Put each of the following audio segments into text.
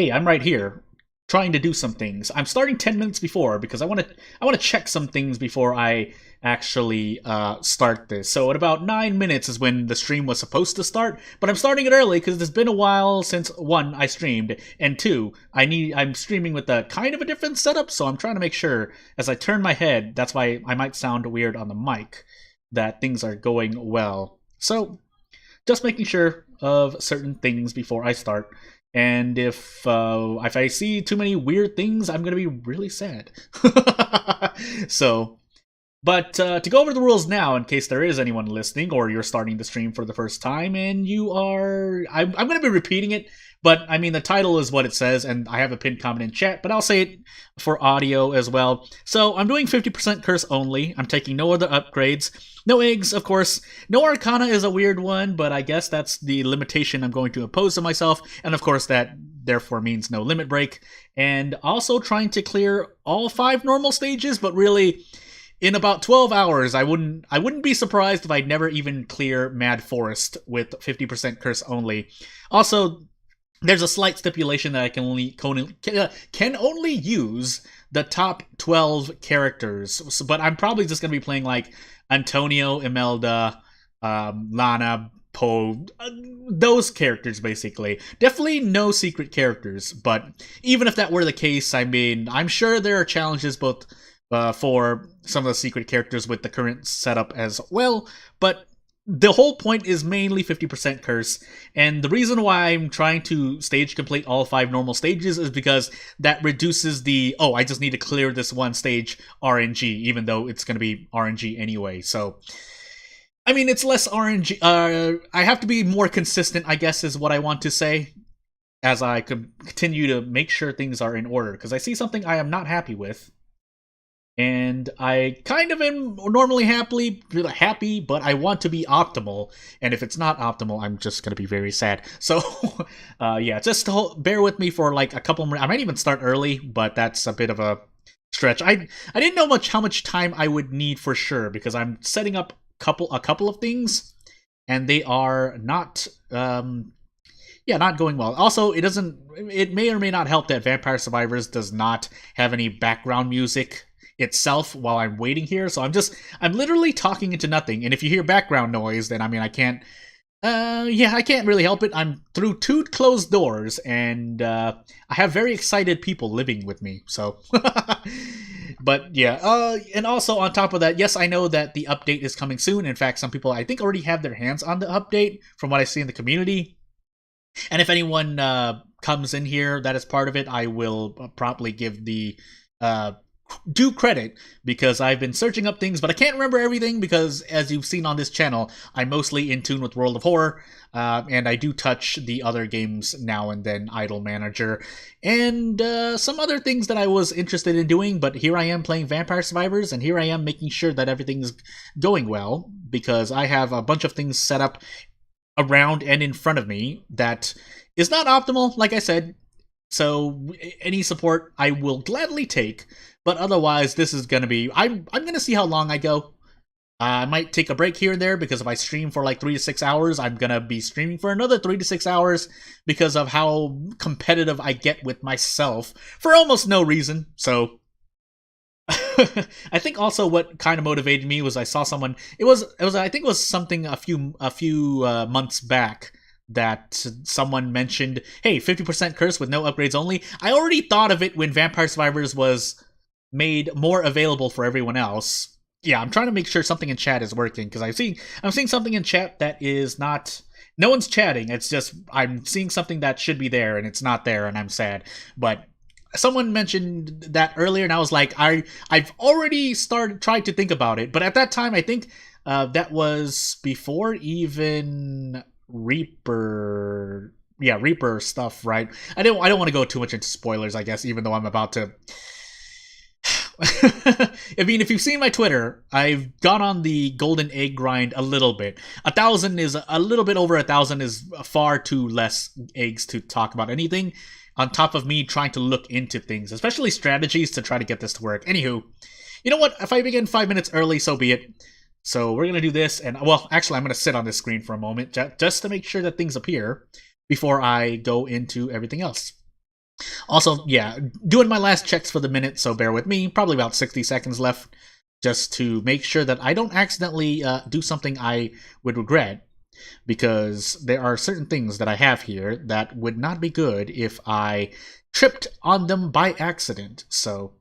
hey, I'm right here, trying to do some things. I'm starting 10 minutes before because I want to check some things before I actually start this. So at about 9 minutes is when the stream was supposed to start, but I'm starting it early because it's been a while since one I streamed, and two I'm streaming with a kind of a different setup, so I'm trying to make sure as I turn my head. That's why I might sound weird on the mic, that things are going well. So just making sure of certain things before I start. And if I see too many weird things, I'm gonna be really sad. So, but to go over the rules now, in case there is anyone listening, or you're starting the stream for the first time, and you are, I'm going to be repeating it, but I mean the title is what it says, and I have a pinned comment in chat, but I'll say it for audio as well. So I'm doing 50% curse only. I'm taking no other upgrades, no eggs, of course. No Arcana is a weird one, but I guess that's the limitation I'm going to impose to myself, and of course that therefore means no limit break. And also trying to clear all 5 normal stages, but really, in about 12 hours, I wouldn't be surprised if I'd never even clear Mad Forest with 50% curse only. Also, there's a slight stipulation that I can only use the top 12 characters. So, but I'm probably just going to be playing like Antonio, Imelda, Lana, Poe, those characters basically. Definitely no secret characters, but even if that were the case, I mean, I'm sure there are challenges both for some of the secret characters with the current setup as well, but the whole point is mainly 50% curse, and the reason why I'm trying to stage complete all 5 normal stages is because that reduces the, oh, I just need to clear this one stage RNG, even though it's going to be RNG anyway. So, I mean, it's less RNG. I have to be more consistent, I guess, is what I want to say, as I continue to make sure things are in order, because I see something I am not happy with. And I kind of am normally happy, but I want to be optimal. And if it's not optimal, I'm just going to be very sad. So, yeah, just bear with me for like a couple more. I might even start early, but that's a bit of a stretch. I didn't know how much time I would need for sure, because I'm setting up a couple of things, and they are not not going well. Also, it may or may not help that Vampire Survivors does not have any background music itself while I'm waiting here, so I'm literally talking into nothing, and if you hear background noise, then I mean I can't really help it. I'm through 2 closed doors, and I have very excited people living with me, so but yeah, and also on top of that, yes, I know that the update is coming soon. In fact, some people I think already have their hands on the update from what I see in the community, and if anyone comes in here that is part of it, I will promptly give the due credit, because I've been searching up things, but I can't remember everything, because as you've seen on this channel, I'm mostly in tune with World of Horror, and I do touch the other games now and then, Idle Manager, and some other things that I was interested in doing, but here I am playing Vampire Survivors, and here I am making sure that everything's going well, because I have a bunch of things set up around and in front of me that is not optimal, like I said, so any support I will gladly take. But otherwise, this is going to be... I'm going to see how long I go. I might take a break here and there, because if I stream for like 3 to 6 hours, I'm going to be streaming for another 3 to 6 hours, because of how competitive I get with myself for almost no reason. So I think also what kind of motivated me was I saw someone... I think it was something a few months back, that someone mentioned, hey, 50% curse with no upgrades only. I already thought of it when Vampire Survivors was made more available for everyone else. Yeah, I'm trying to make sure something in chat is working, because I'm seeing something in chat that is not... No one's chatting, it's just I'm seeing something that should be there, and it's not there, and I'm sad. But someone mentioned that earlier, and I was like, I've already tried to think about it, but at that time, I think that was before even Reaper stuff, right? I don't want to go too much into spoilers, I guess, even though I'm about to... I mean, if you've seen my Twitter, I've gone on the golden egg grind a little bit. A little bit over 1,000 is far too less eggs to talk about anything, on top of me trying to look into things, especially strategies to try to get this to work. Anywho, you know what? If I begin 5 minutes early, so be it. So we're going to do this, and, well, actually, I'm going to sit on this screen for a moment, just to make sure that things appear before I go into everything else. Also, yeah, doing my last checks for the minute, so bear with me. Probably about 60 seconds left, just to make sure that I don't accidentally do something I would regret, because there are certain things that I have here that would not be good if I tripped on them by accident. So,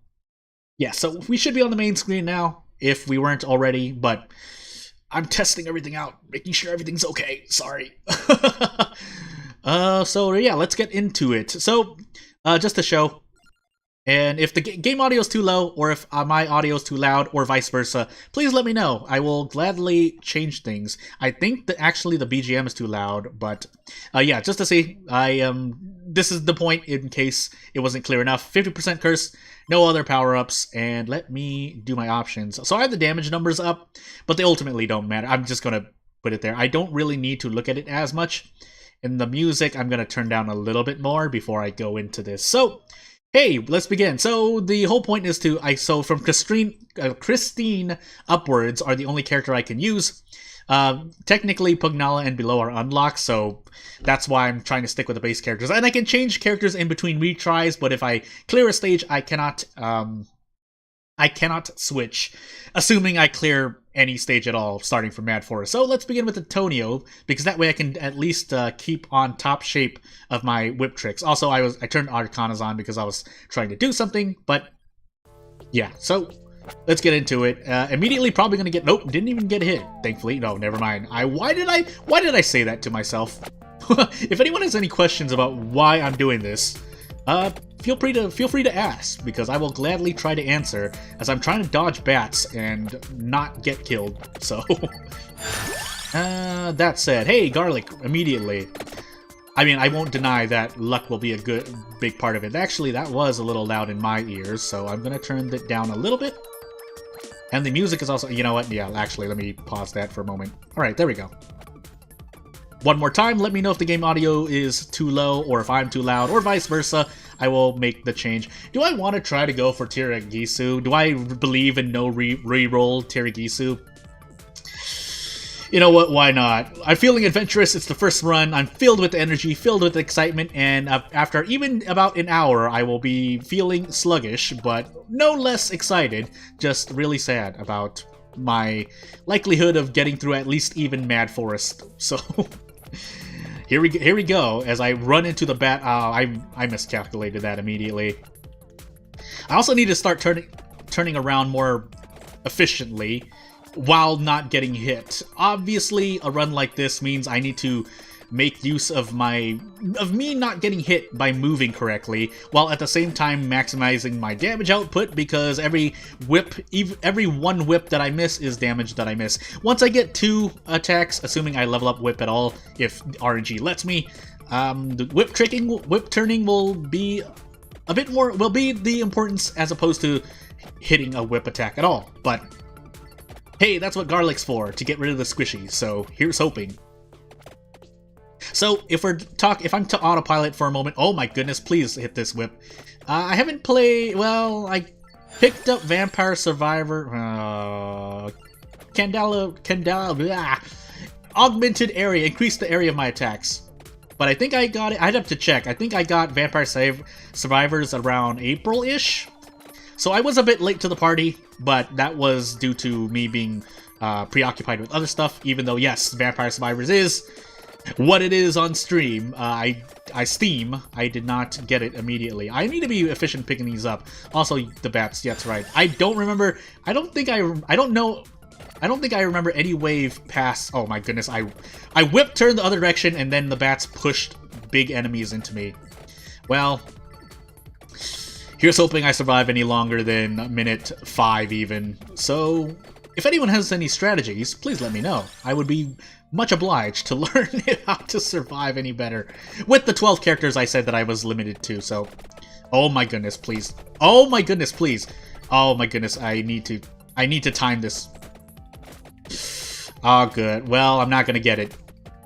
yeah, so we should be on the main screen now, if we weren't already, but I'm testing everything out, making sure everything's okay. Sorry. So yeah, let's get into it. So, just to show, and if the game audio is too low, or if my audio is too loud, or vice versa, please let me know. I will gladly change things. I think that actually the BGM is too loud, but yeah, just to see, this is the point in case it wasn't clear enough. 50% curse, no other power-ups, and let me do my options. So I have the damage numbers up, but they ultimately don't matter. I'm just gonna put it there. I don't really need to look at it as much. In the music, I'm gonna turn down a little bit more before I go into this. So, hey, let's begin. So the whole point is so from Christine upwards are the only character I can use. Technically, Pugnala and below are unlocked, so that's why I'm trying to stick with the base characters. And I can change characters in between retries, but if I clear a stage, I cannot switch, assuming I clear any stage at all, starting from Mad Forest. So let's begin with Antonio, because that way I can at least keep on top shape of my whip tricks. Also, I turned Arcanas on because I was trying to do something, but yeah, so let's get into it. Immediately probably gonna get, nope, didn't even get hit, thankfully. No, never mind. Why did I say that to myself? If anyone has any questions about why I'm doing this, feel free to ask, because I will gladly try to answer, as I'm trying to dodge bats and not get killed. So, that said, hey, garlic immediately. I mean, I won't deny that luck will be a big part of it. Actually, that was a little loud in my ears, so I'm gonna turn it down a little bit. And the music is also, you know what? Yeah, actually, let me pause that for a moment. All right, there we go. One more time, let me know if the game audio is too low, or if I'm too loud, or vice versa. I will make the change. Do I want to try to go for Tiragisu? Do I believe in no re-roll Tiragisu? You know what, why not? I'm feeling adventurous, it's the first run, I'm filled with energy, filled with excitement, and after even about an hour, I will be feeling sluggish, but no less excited, just really sad about my likelihood of getting through at least even Mad Forest. So, here we go, as I run into the bat. I miscalculated that immediately. I also need to start turning around more efficiently, while not getting hit. Obviously, a run like this means I need to make use of me not getting hit by moving correctly, while at the same time maximizing my damage output, because every one whip that I miss is damage that I miss. Once I get 2 attacks, assuming I level up whip at all, if RNG lets me, the whip turning will be a bit more, will be the importance as opposed to hitting a whip attack at all. But hey, that's what garlic's for, to get rid of the squishy, so here's hoping. So, if I'm to autopilot for a moment, oh my goodness, please hit this whip. I haven't played, well, I picked up Vampire Survivor, Candela, augmented area, increased the area of my attacks. But I think I got it, I'd have to check, I think I got Vampire Survivors around April-ish? So I was a bit late to the party, but that was due to me being preoccupied with other stuff, even though, yes, Vampire Survivors is what it is on stream. I did not get it immediately. I need to be efficient picking these up. Also, the bats, yeah, that's right. I don't think I remember any wave past, oh my goodness, I whip turned the other direction, and then the bats pushed big enemies into me. Well, here's hoping I survive any longer than minute 5 even. So, if anyone has any strategies, please let me know. I would be much obliged to learn how to survive any better. With the 12 characters I said that I was limited to, so... Oh my goodness, please. Oh my goodness, please. Oh my goodness, I need to time this. Oh, good. Well, I'm not gonna get it.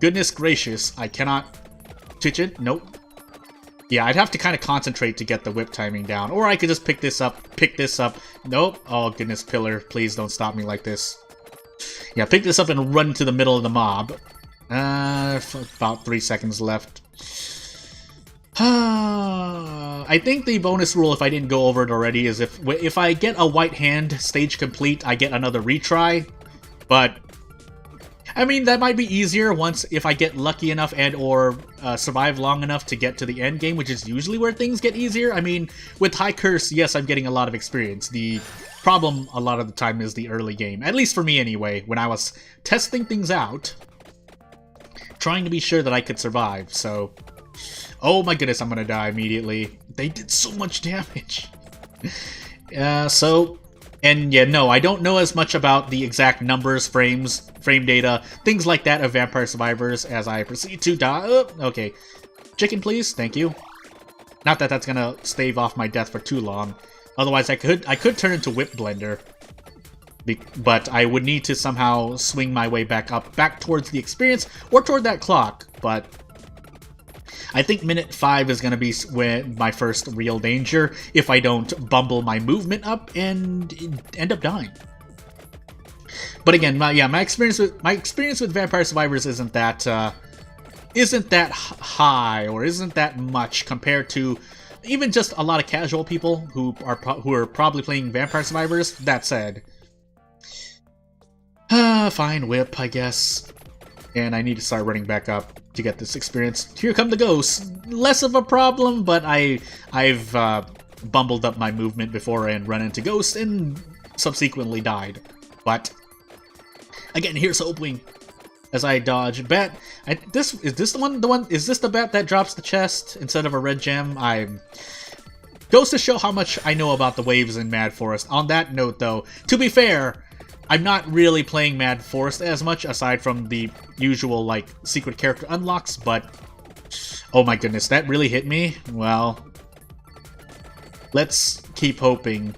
Goodness gracious, I cannot... Twitch it? Nope. Yeah, I'd have to kind of concentrate to get the whip timing down. Or I could just pick this up. Nope. Oh, goodness, Pillar. Please don't stop me like this. Yeah, pick this up and run to the middle of the mob. About 3 seconds left. I think the bonus rule, if I didn't go over it already, is if I get a white hand stage complete, I get another retry. But I mean, that might be easier once if I get lucky enough and or survive long enough to get to the end game, which is usually where things get easier. I mean, with High Curse, yes, I'm getting a lot of experience. The problem a lot of the time is the early game, at least for me anyway, when I was testing things out, trying to be sure that I could survive, so... Oh my goodness, I'm gonna die immediately. They did so much damage. And yeah, no, I don't know as much about the exact numbers, frames, frame data, things like that of Vampire Survivors as I proceed to die. Oh, okay. Chicken, please. Thank you. Not that that's gonna stave off my death for too long. Otherwise, I could turn into Whip Blender. But I would need to somehow swing my way back up, back towards the experience, or toward that clock, but... I think minute 5 is going to be my first real danger if I don't bumble my movement up and end up dying. But again, my experience with Vampire Survivors isn't that high or isn't that much compared to even just a lot of casual people who are probably playing Vampire Survivors. That said, fine, whip, I guess. And I need to start running back up to get this experience. Here come the ghosts. Less of a problem, but I've bumbled up my movement before and run into ghosts and subsequently died. But again, here's hoping as I dodge. Bat. Is this the one? Is this the bat that drops the chest instead of a red gem? Goes to show how much I know about the waves in Mad Forest. On that note, though, to be fair, I'm not really playing Mad Forest as much, aside from the usual, like, secret character unlocks, but... Oh my goodness, that really hit me? Well... Let's keep hoping.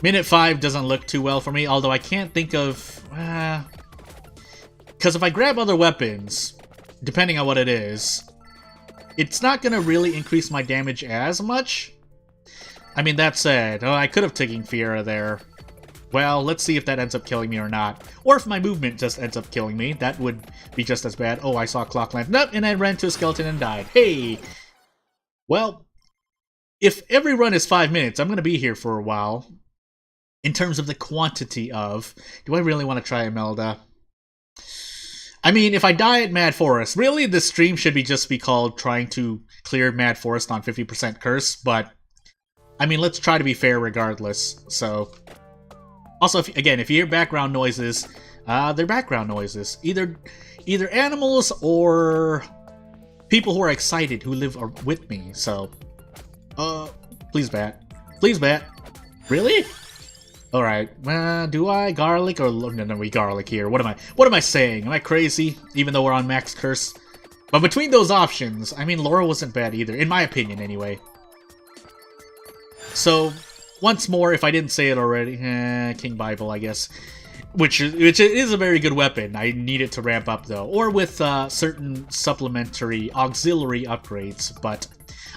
Minute 5 doesn't look too well for me, although I can't think of... Because if I grab other weapons, depending on what it is, it's not gonna really increase my damage as much. I mean, that said, I could have taken Fiera there. Well, let's see if that ends up killing me or not. Or if my movement just ends up killing me. That would be just as bad. Oh, I saw a clock lamp. Nope, and I ran to a skeleton and died. Hey! Well, if every run is 5 minutes, I'm going to be here for a while. In terms of the quantity of... Do I really want to try Imelda? I mean, if I die at Mad Forest, really this stream should just be called trying to clear Mad Forest on 50% curse, but... I mean, let's try to be fair regardless, so... Also, if you hear background noises, they're background noises. Either animals or people who are excited who live with me, so... please bat. Please bat. Really? Alright, do I garlic or... No, we garlic here. What am I saying? Am I crazy? Even though we're on max curse? But between those options, I mean, Laura wasn't bad either, in my opinion anyway. So... Once more, if I didn't say it already, King Bible, I guess, which is a very good weapon. I need it to ramp up though, or with certain supplementary auxiliary upgrades. But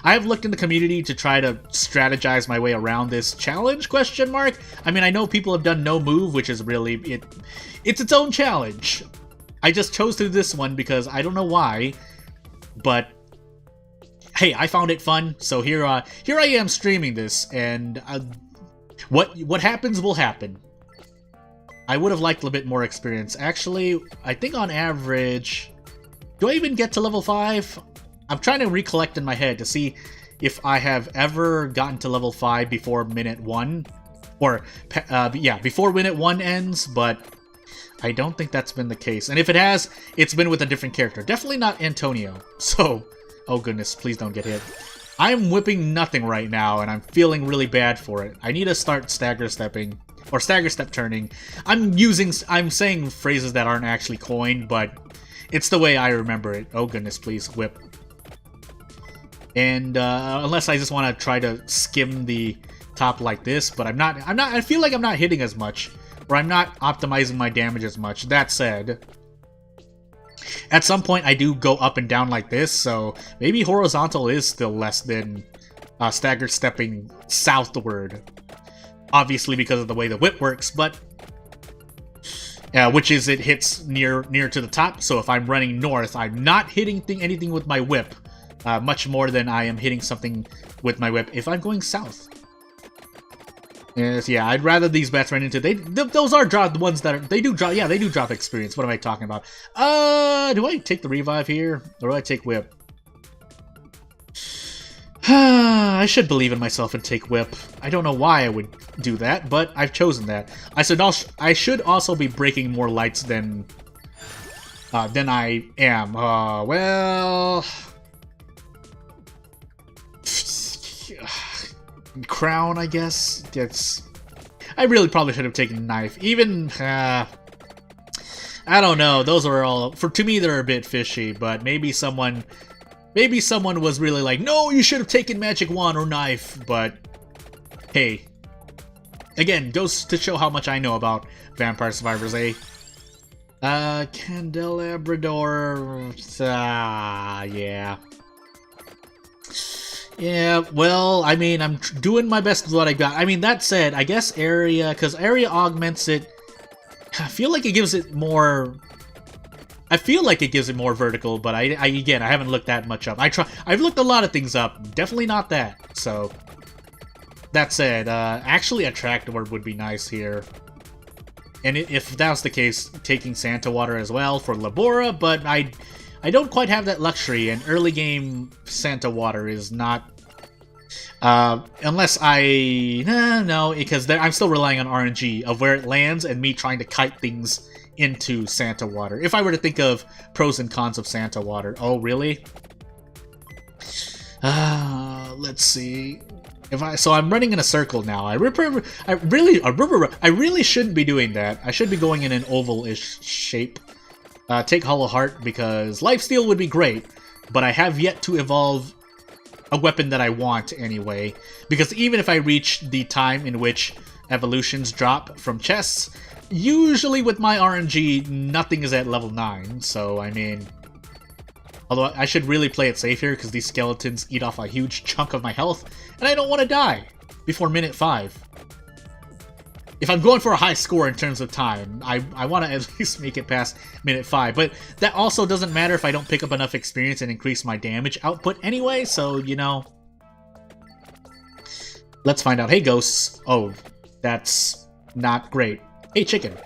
I have looked in the community to try to strategize my way around this challenge? Question mark. I mean, I know people have done no move, which is really it's its own challenge. I just chose to do this one because I don't know why, but. Hey, I found it fun, so here I am streaming this, and what happens will happen. I would have liked a bit more experience. Actually, I think on average... Do I even get to level 5? I'm trying to recollect in my head to see if I have ever gotten to level 5 before minute 1. Or, yeah, before minute 1 ends, but I don't think that's been the case. And if it has, it's been with a different character. Definitely not Antonio, so... Oh goodness, please don't get hit. I'm whipping nothing right now, and I'm feeling really bad for it. I need to start stagger stepping, or stagger step turning. I'm saying phrases that aren't actually coined, but it's the way I remember it. Oh goodness, please, whip. And unless I just want to try to skim the top like this, but I feel like I'm not hitting as much, or I'm not optimizing my damage as much. That said... At some point, I do go up and down like this, so maybe horizontal is still less than staggered stepping southward. Obviously because of the way the whip works, but... which is it hits near to the top, so if I'm running north, I'm not hitting anything with my whip. much more than I am hitting something with my whip if I'm going south. Yes, yeah, I'd rather these bats run into... those are the ones that are... They do drop... Yeah, they do drop experience. What am I talking about? Do I take the revive here? Or do I take whip? I should believe in myself and take whip. I don't know why I would do that, but I've chosen that. I should also be breaking more lights than I am. Well... Crown, I guess. I really probably should have taken knife. Even, I don't know. Those are all... To me, they're a bit fishy, but maybe someone was really like, no, you should have taken magic wand or knife, but hey. Again, goes to show how much I know about Vampire Survivors, eh? Candelabrador... yeah. Yeah, well, I mean, I'm doing my best with what I got. I mean, that said, I guess area, because area augments it. I feel like it gives it more... I feel like it gives it more vertical, but again, I haven't looked that much up. I've looked a lot of things up, definitely not that, so... That said, actually Attract Orb would be nice here. And if that was the case, taking Santa Water as well for Labora, but I don't quite have that luxury, and early game Santa Water is not... unless no, because I'm still relying on RNG of where it lands and me trying to kite things into Santa Water. If I were to think of pros and cons of Santa Water. Oh, really? Let's see. So I'm running in a circle now. I really shouldn't be doing that. I should be going in an oval-ish shape. Take Hollow Heart because Lifesteal would be great, but I have yet to evolve a weapon that I want anyway. Because even if I reach the time in which evolutions drop from chests, usually with my RNG, nothing is at level 9, so I mean... Although I should really play it safe here because these skeletons eat off a huge chunk of my health, and I don't want to die before minute 5. If I'm going for a high score in terms of time, I want to at least make it past minute 5. But that also doesn't matter if I don't pick up enough experience and increase my damage output anyway, so, you know. Let's find out. Hey, ghosts. Oh, that's not great. Hey, chicken.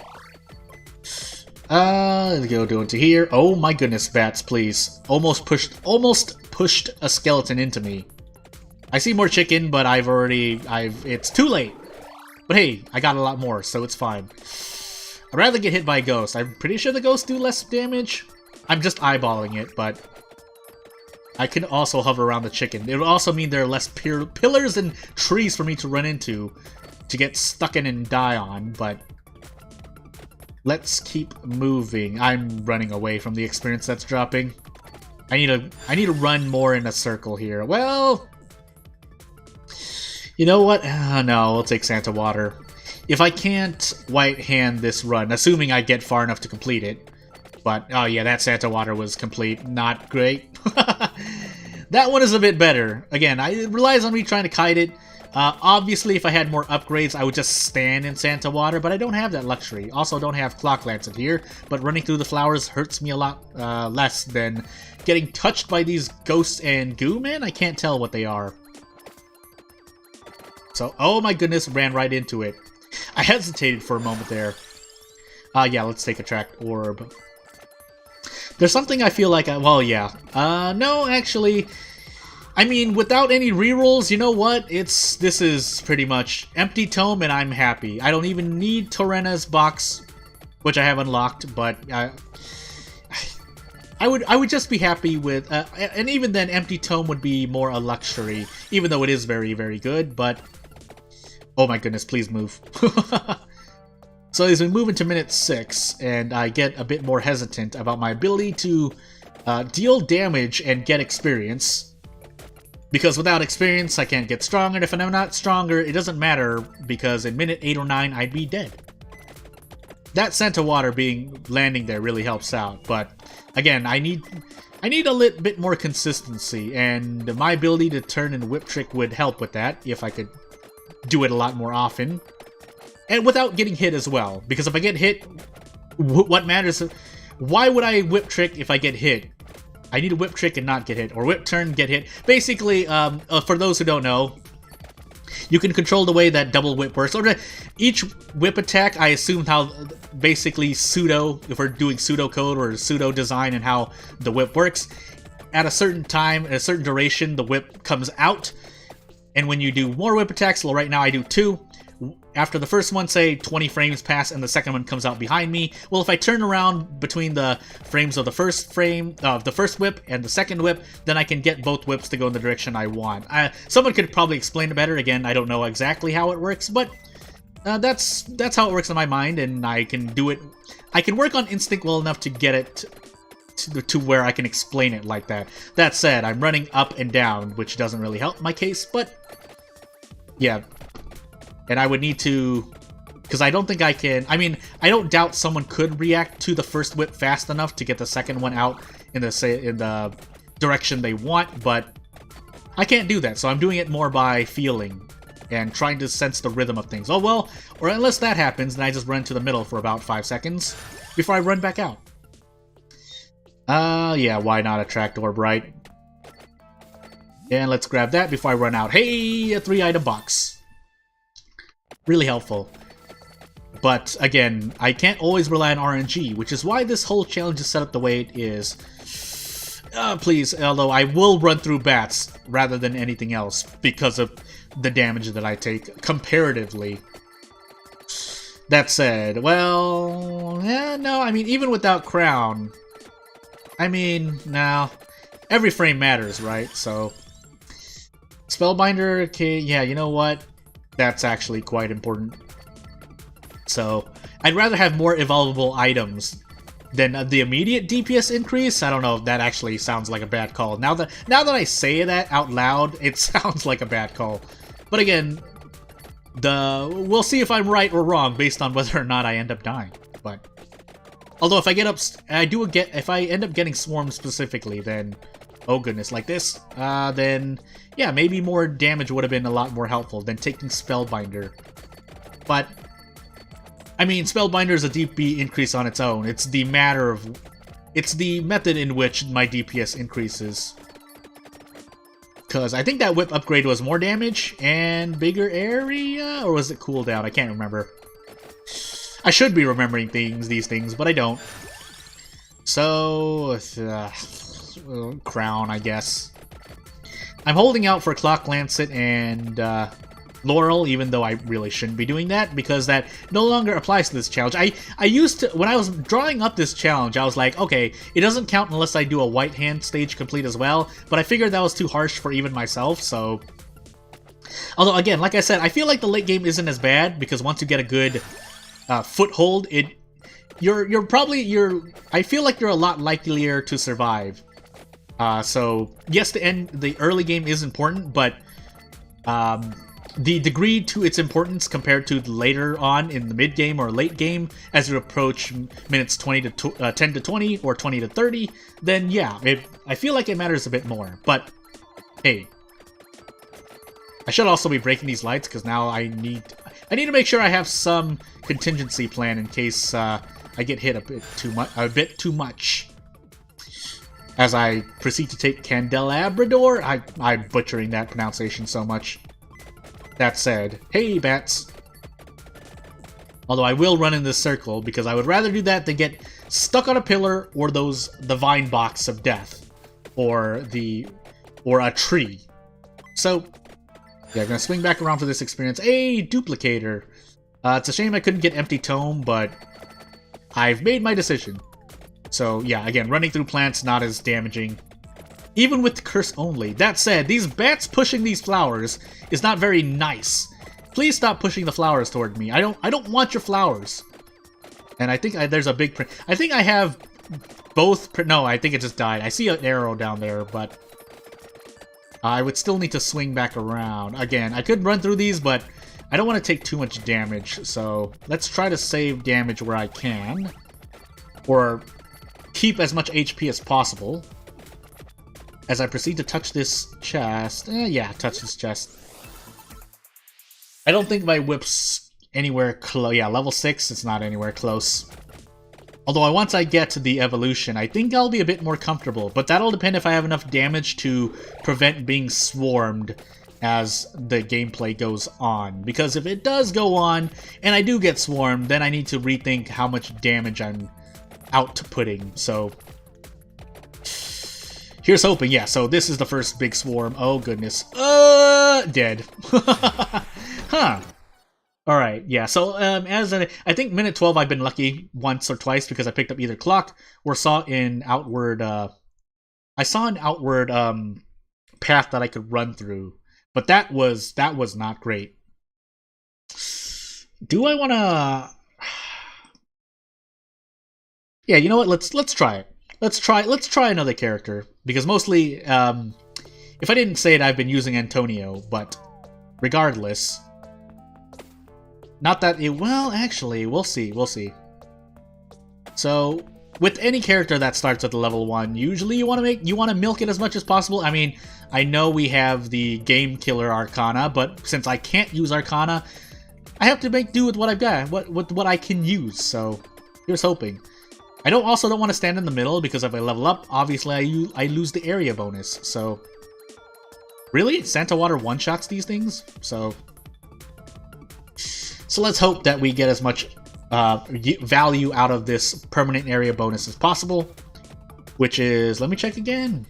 Let's go into here. Oh my goodness, bats, please. Almost pushed a skeleton into me. I see more chicken, but it's too late. But hey, I got a lot more, so it's fine. I'd rather get hit by a ghost. I'm pretty sure the ghosts do less damage. I'm just eyeballing it, but I can also hover around the chicken. It would also mean there are less pillars and trees for me to run into to get stuck in and die on, but let's keep moving. I'm running away from the experience that's dropping. I need to run more in a circle here. Well, you know what? No, we'll take Santa Water. If I can't white hand this run, assuming I get far enough to complete it. But, oh yeah, that Santa Water was complete. Not great. That one is a bit better. Again, it relies on me trying to kite it. Obviously, if I had more upgrades, I would just stand in Santa Water, but I don't have that luxury. Also, don't have Clock Lancet here, but running through the flowers hurts me a lot less than getting touched by these ghosts and goo, man. I can't tell what they are. So, oh my goodness, ran right into it. I hesitated for a moment there. Yeah, let's take Attract Orb. There's something I feel like well, yeah. No, actually... I mean, without any rerolls, you know what? This is pretty much empty tome and I'm happy. I don't even need Torrena's box, which I have unlocked, but I would just be happy with, and even then, empty tome would be more a luxury, even though it is very, very good, but oh my goodness, please move. So as we move into minute 6, and I get a bit more hesitant about my ability to deal damage and get experience. Because without experience, I can't get stronger, and if I'm not stronger, it doesn't matter, because in minute 8 or 9, I'd be dead. That Santa Water landing there really helps out, but again, I need a little bit more consistency, and my ability to turn and whip trick would help with that, if I could do it a lot more often. And without getting hit as well, because if I get hit, what matters? Why would I whip trick if I get hit? I need a whip trick and not get hit, or whip turn, get hit. Basically, for those who don't know, you can control the way that double whip works. Or each whip attack, I assume how basically pseudo, if we're doing pseudocode or pseudo design and how the whip works, at a certain time, at a certain duration, the whip comes out. And when you do more whip attacks, well, right now I do 2. After the first one, say 20 frames pass and the second one comes out behind me, well, if I turn around between the frames of the first frame of the first whip and the second whip, then I can get both whips to go in the direction I want. Someone could probably explain it better. Again, I don't know exactly how it works, but that's how it works in my mind, and I can do it. I can work on instinct well enough to get it to where I can explain it like that. That said, I'm running up and down, which doesn't really help my case, but yeah. And I would need to, because I don't think I can, I mean, I don't doubt someone could react to the first whip fast enough to get the second one out in the direction they want, but I can't do that, so I'm doing it more by feeling and trying to sense the rhythm of things. Oh well, or unless that happens, then I just run to the middle for about 5 seconds before I run back out. Yeah, why not attract orb, right? And let's grab that before I run out. Hey, a 3-item box. Really helpful. But again, I can't always rely on RNG, which is why this whole challenge is set up the way it is. Please, although I will run through bats rather than anything else because of the damage that I take comparatively. That said, well, yeah, no, I mean, even without Crown, I mean, now, every frame matters, right? So, Spellbinder, okay, yeah, you know what? That's actually quite important. So, I'd rather have more evolvable items than the immediate DPS increase. I don't know if that actually sounds like a bad call. Now that I say that out loud, it sounds like a bad call. But again, we'll see if I'm right or wrong based on whether or not I end up dying. But although if I end up getting swarmed specifically, then oh goodness, like this, then yeah, maybe more damage would have been a lot more helpful than taking Spellbinder. But I mean, Spellbinder is a DP increase on its own. It's the method in which my DPS increases. Because I think that whip upgrade was more damage and bigger area, or was it cooldown? I can't remember. I should be remembering these things, but I don't. So, Crown, I guess. I'm holding out for Clock Lancet and Laurel, even though I really shouldn't be doing that, because that no longer applies to this challenge. I used to, when I was drawing up this challenge, I was like, okay, it doesn't count unless I do a white hand stage complete as well, but I figured that was too harsh for even myself, so... Although, again, like I said, I feel like the late game isn't as bad, because once you get a good foothold, I feel like you're a lot likelier to survive. So, yes, the early game is important, but the degree to its importance compared to later on in the mid-game or late game, as you approach minutes 10 to 20 or 20 to 30, then yeah, I feel like it matters a bit more. But, hey, I should also be breaking these lights, because now I need to make sure I have some contingency plan in case I get hit a bit too much. As I proceed to take Candelabrador, I'm butchering that pronunciation so much. That said, hey bats. Although I will run in this circle, because I would rather do that than get stuck on a pillar or the vine box of death. Or a tree. So, yeah, I'm gonna swing back around for this experience. A duplicator. It's a shame I couldn't get Empty Tome, but I've made my decision. So, yeah, again, running through plants not as damaging. Even with Curse only. That said, these bats pushing these flowers is not very nice. Please stop pushing the flowers toward me. I don't want your flowers. And I think there's a big... I think I have both... No, I think it just died. I see an arrow down there, but... I would still need to swing back around. Again, I could run through these, but I don't want to take too much damage. So, let's try to save damage where I can. Or keep as much HP as possible. As I proceed to touch this chest. Yeah, touch this chest. I don't think my whip's anywhere close. Yeah, level 6, it's not anywhere close. Although once I get to the evolution, I think I'll be a bit more comfortable. But that'll depend if I have enough damage to prevent being swarmed as the gameplay goes on. Because if it does go on, and I do get swarmed, then I need to rethink how much damage I'm outputting. So here's hoping. Yeah, so this is the first big swarm. Oh goodness. Dead. Huh. Alright, yeah, so I think minute 12 I've been lucky once or twice because I picked up either clock or saw an outward, I saw an outward path that I could run through, but that was not great. Do I want to... Yeah, you know what, let's try it. Let's try another character, because mostly, if I didn't say it, I've been using Antonio, but regardless... Not that it... Well, actually, we'll see. So, with any character that starts at the level 1, usually you want to milk it as much as possible. I mean, I know we have the Game Killer Arcana, but since I can't use Arcana, I have to make do with what I've got, what I can use. So, here's hoping. I also don't want to stand in the middle, because if I level up, obviously I lose the area bonus. So, really? Santa Water one-shots these things? So let's hope that we get as much value out of this permanent area bonus as possible, which is, let me check again,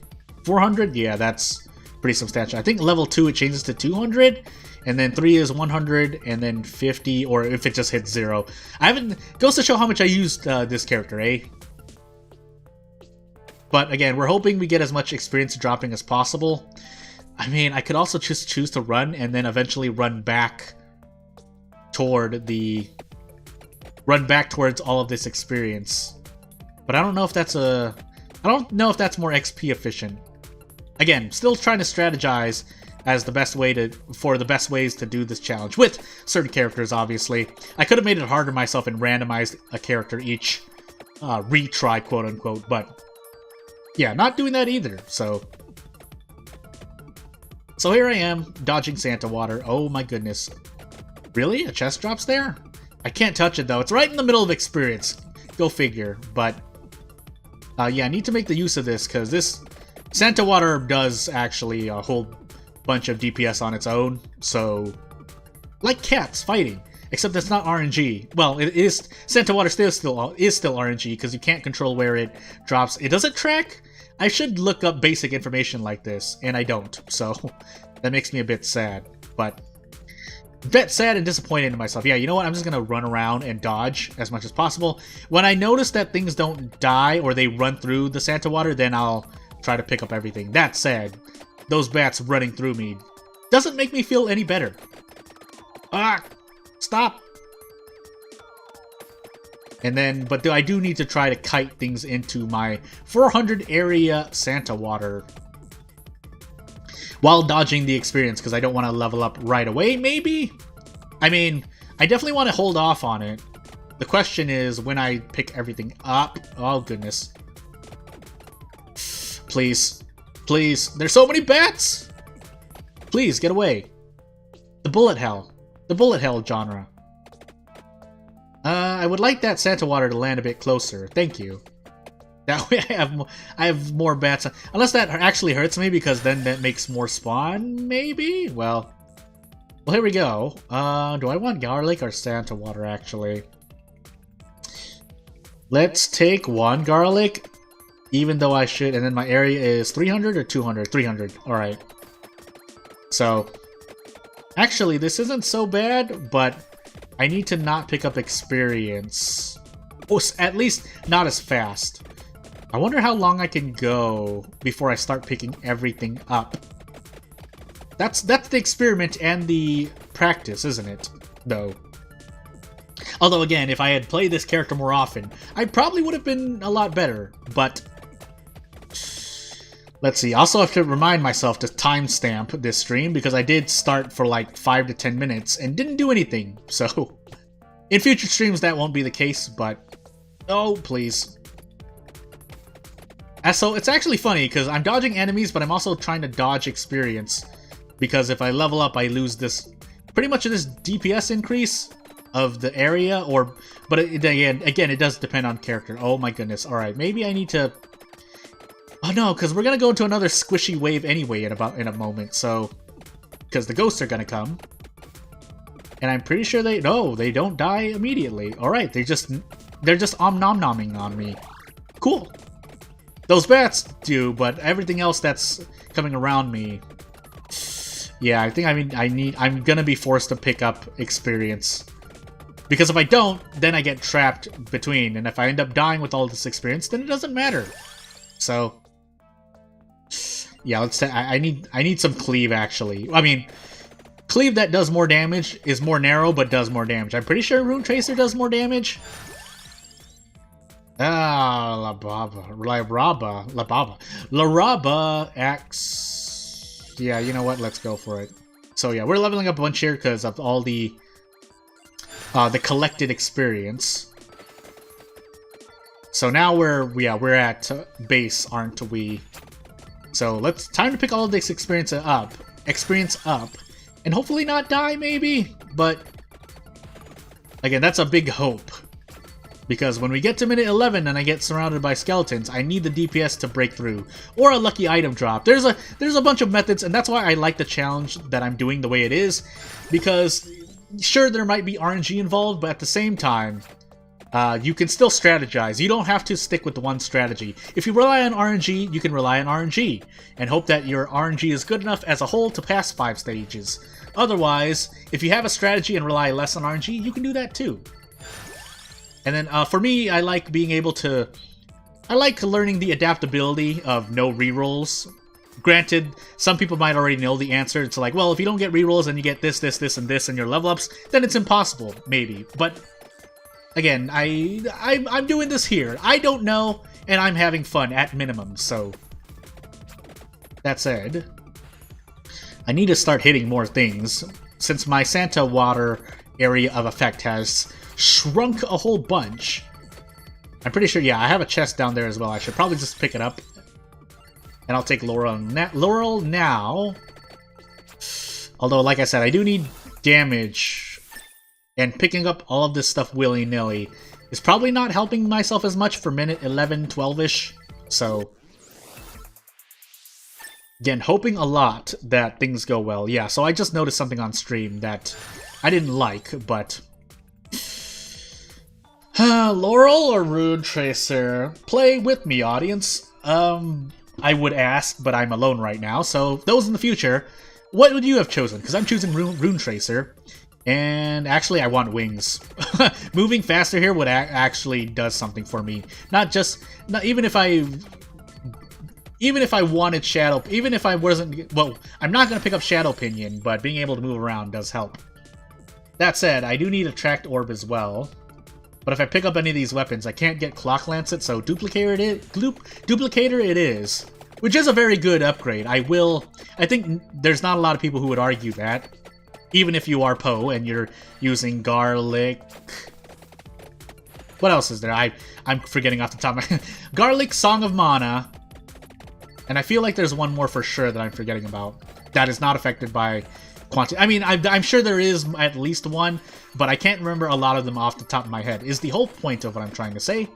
400? Yeah, that's pretty substantial. I think level 2 it changes to 200, and then 3 is 100, and then 50, or if it just hits 0. Goes to show how much I used this character, eh? But again, we're hoping we get as much experience dropping as possible. I mean, I could also just choose to run, and then eventually run back towards all of this experience, but I don't know if that's more XP efficient. Again, still trying to strategize as the best ways to do this challenge with certain characters. Obviously, I could have made it harder myself and randomized a character each retry, quote unquote, but yeah, not doing that either. So here I am dodging Santa Water. Oh my goodness. Really? A chest drops there? I can't touch it though. It's right in the middle of experience. Go figure. But yeah, I need to make the use of this, because this Santa Water does actually a whole bunch of DPS on its own. So, like cats fighting, except it's not RNG. Well, it is. Santa Water still RNG, because you can't control where it drops. It doesn't track. I should look up basic information like this, and I don't. So that makes me a bit sad. But bit sad and disappointed in myself. Yeah, you know what? I'm just gonna run around and dodge as much as possible. When I notice that things don't die or they run through the Santa Water, then I'll try to pick up everything. That said, those bats running through me doesn't make me feel any better. Ah! Stop! And then, but I do need to try to kite things into my 400 area Santa Water while dodging the experience, because I don't want to level up right away, maybe? I mean, I definitely want to hold off on it. The question is when I pick everything up. Oh, goodness. Please. Please. There's so many bats! Please, get away. The bullet hell. The bullet hell genre. I would like that Santa Water to land a bit closer. Thank you. That way I have more bats. Unless that actually hurts me, because then that makes more spawn, maybe? Well, here we go. Do I want garlic or Santa Water, actually? Let's take one garlic, even though I should. And then my area is 300 or 200? 300. Alright. So, actually, this isn't so bad, but I need to not pick up experience. Oh, at least not as fast. I wonder how long I can go before I start picking everything up. That's the experiment and the practice, isn't it? Though. Although again, if I had played this character more often, I probably would have been a lot better, but let's see. I also have to remind myself to timestamp this stream, because I did start for like 5 to 10 minutes and didn't do anything. So in future streams that won't be the case, but oh, please. So it's actually funny, because I'm dodging enemies, but I'm also trying to dodge experience. Because if I level up, I lose this, pretty much this DPS increase. of the area, or but again, it does depend on character. Oh my goodness! All right, maybe I need to. Oh no, because we're gonna go into another squishy wave anyway in a moment. So, because the ghosts are gonna come, and I'm pretty sure they don't die immediately. All right, they're just nom-nomming on me. Cool. Those bats do, but everything else that's coming around me. Yeah, I think I'm gonna be forced to pick up experience. Because if I don't, then I get trapped between, and if I end up dying with all this experience, then it doesn't matter. So yeah, let's say I need some cleave actually. I mean, cleave that does more damage is more narrow but does more damage. I'm pretty sure Rune Tracer does more damage. La Raba X. Yeah, you know what? Let's go for it. So yeah, we're leveling up a bunch here because of all the collected experience. So now we're at base, aren't we? So time to pick all of this experience up, and hopefully not die maybe. But again, that's a big hope. Because when we get to minute 11 and I get surrounded by skeletons, I need the DPS to break through. Or a lucky item drop. There's a bunch of methods, and that's why I like the challenge that I'm doing the way it is. Because, sure, there might be RNG involved, but at the same time, you can still strategize. You don't have to stick with the one strategy. If you rely on RNG, you can rely on RNG. And hope that your RNG is good enough as a whole to pass 5 stages. Otherwise, if you have a strategy and rely less on RNG, you can do that too. And then for me, I like being able to... I like learning the adaptability of no rerolls. Granted, some people might already know the answer. It's like, well, if you don't get rerolls and you get this, this, this, and this in your level ups, then it's impossible, maybe. But again, I'm doing this here. I don't know, and I'm having fun at minimum, so... That said, I need to start hitting more things, since my Santa water area of effect has shrunk a whole bunch. I'm pretty sure, yeah, I have a chest down there as well. I should probably just pick it up. And I'll take Laurel now. Although, like I said, I do need damage. And picking up all of this stuff willy-nilly is probably not helping myself as much for minute 11, 12-ish. So, again, hoping a lot that things go well. Yeah, so I just noticed something on stream that I didn't like, but... Laurel or Rune Tracer? Play with me, audience. I would ask, but I'm alone right now, so those in the future, what would you have chosen? Because I'm choosing Rune Tracer, and actually I want wings. Moving faster here would actually does something for me. Even if I wanted Shadow, even if I wasn't, well, I'm not going to pick up Shadow Pinion, but being able to move around does help. That said, I do need a Tracked Orb as well. But if I pick up any of these weapons, I can't get Clock Lancet, so Duplicator it is. Which is a very good upgrade. I think there's not a lot of people who would argue that. Even if you are Poe and you're using Garlic... What else is there? I'm forgetting off the top of my... Garlic, Song of Mana. And I feel like there's one more for sure that I'm forgetting about. That is not affected by... quantity. I mean, I'm sure there is at least one, but I can't remember a lot of them off the top of my head, is the whole point of what I'm trying to say.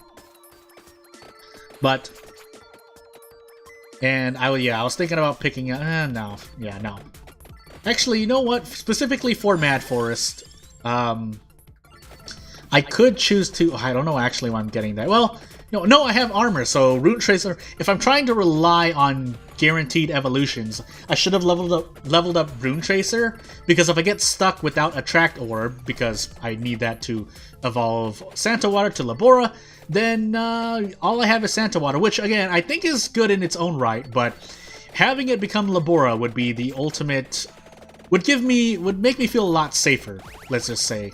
But, and I was thinking about picking, no. Actually, you know what? Specifically for Mad Forest, I could choose to, I don't know actually why I'm getting that. Well, no, I have armor, so Rune Tracer, if I'm trying to rely on guaranteed evolutions, I should have leveled up Rune Tracer, because if I get stuck without a Tracked Orb, because I need that to evolve Santa Water to Labora, then all I have is Santa Water, which again, I think is good in its own right, but having it become Labora would be the ultimate, would make me feel a lot safer, let's just say.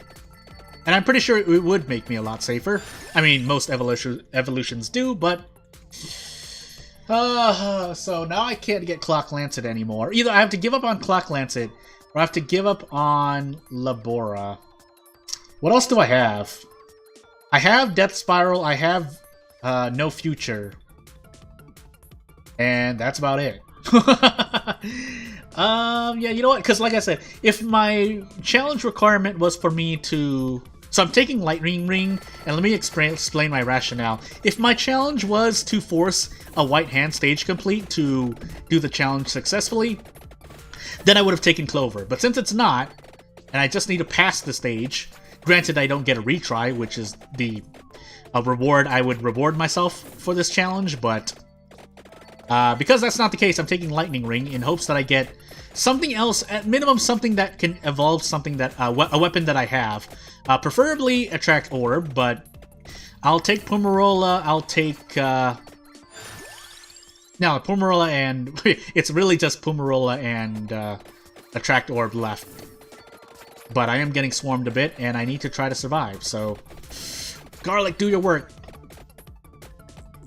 And I'm pretty sure it would make me a lot safer. I mean, most evolutions do, but... so now I can't get Clock Lancet anymore. Either I have to give up on Clock Lancet, or I have to give up on Labora. What else do I have? I have Death Spiral, I have No Future. And that's about it. Yeah, you know what? Because like I said, if my challenge requirement was for me to... So I'm taking Lightning Ring, and let me explain my rationale. If my challenge was to force a white hand stage complete to do the challenge successfully, then I would have taken Clover. But since it's not, and I just need to pass the stage, granted I don't get a retry, which is the reward I would reward myself for this challenge, but because that's not the case, I'm taking Lightning Ring in hopes that I get something else, at minimum something that can evolve something that a weapon that I have. Preferably Attract Orb, but I'll take Pumarola, I'll take... Now, Pumarola and... it's really just Pumarola and Attract Orb left. But I am getting swarmed a bit, and I need to try to survive, so... Garlic, do your work!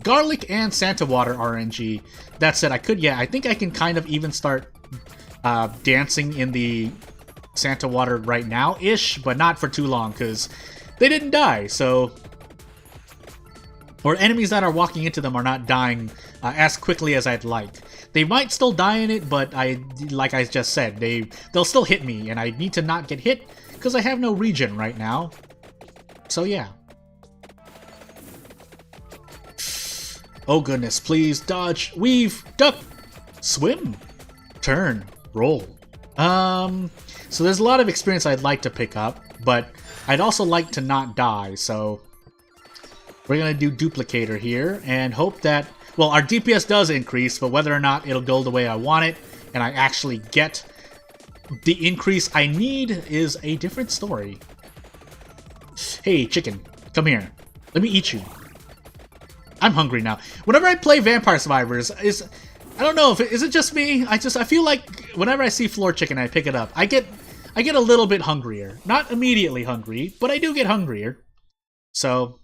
Garlic and Santa Water RNG. That said, I think I can kind of even start dancing in the Santa Water right now-ish, but not for too long, because they didn't die, so... Or enemies that are walking into them are not dying as quickly as I'd like. They might still die in it, but like I just said, they'll still hit me, and I need to not get hit, because I have no regen right now. So yeah. Oh goodness, please dodge, weave, duck, swim, turn, roll. So there's a lot of experience I'd like to pick up, but I'd also like to not die, so we're gonna do Duplicator here and hope that, well, our DPS does increase, but whether or not it'll go the way I want it and I actually get the increase I need is a different story. Hey, chicken, come here. Let me eat you. I'm hungry now. Whenever I play Vampire Survivors, I don't know if is it just me. I feel like whenever I see floor chicken, I pick it up. I get a little bit hungrier. Not immediately hungry, but I do get hungrier. So,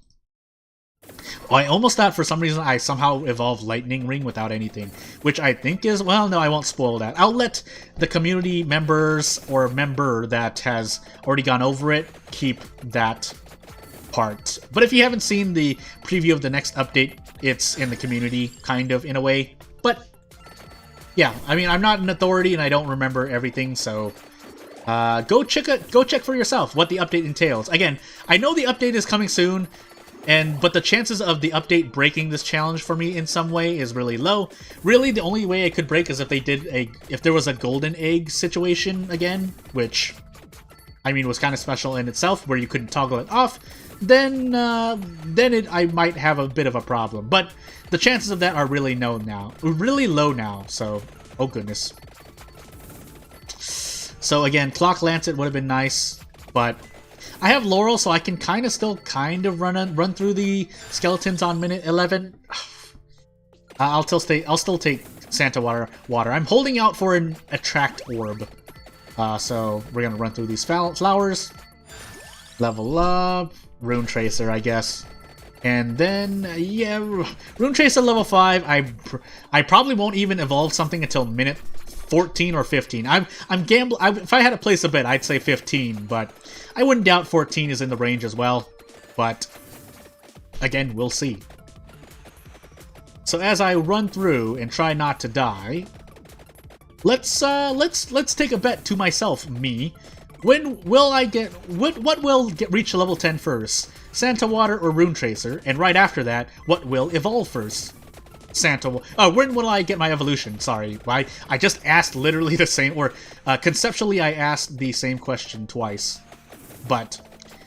I almost thought for some reason I somehow evolved Lightning Ring without anything, which I think is, well, no, I won't spoil that. I'll let the community members or member that has already gone over it keep that part. But if you haven't seen the preview of the next update, it's in the community, kind of, in a way. But yeah, I mean, I'm not an authority and I don't remember everything, so go check for yourself what the update entails. Again, I know the update is coming soon, but the chances of the update breaking this challenge for me in some way is really low. Really, the only way it could break is if if there was a golden egg situation again, which I mean was kind of special in itself, where you couldn't toggle it off. Then I might have a bit of a problem. But the chances of that are really low now. So, oh goodness. So again, Clock Lancet would have been nice, but I have Laurel, so I can still run through the skeletons on minute 11. I'll still take Santa Water. I'm holding out for an Attract Orb. So we're gonna run through these flowers. Level up. Rune Tracer, I guess. And then, yeah, Rune Tracer level 5. I probably won't even evolve something until minute 14 or 15. I'm gambling. If I had to place a bet, I'd say 15, but I wouldn't doubt 14 is in the range as well. But again, we'll see. So as I run through and try not to die, let's take a bet to myself, me. When will I get... What will reach level 10 first? Santa Water or Rune Tracer? And right after that, what will evolve first? When will I get my evolution? Sorry. I just asked literally the same... Or, conceptually, I asked the same question twice. But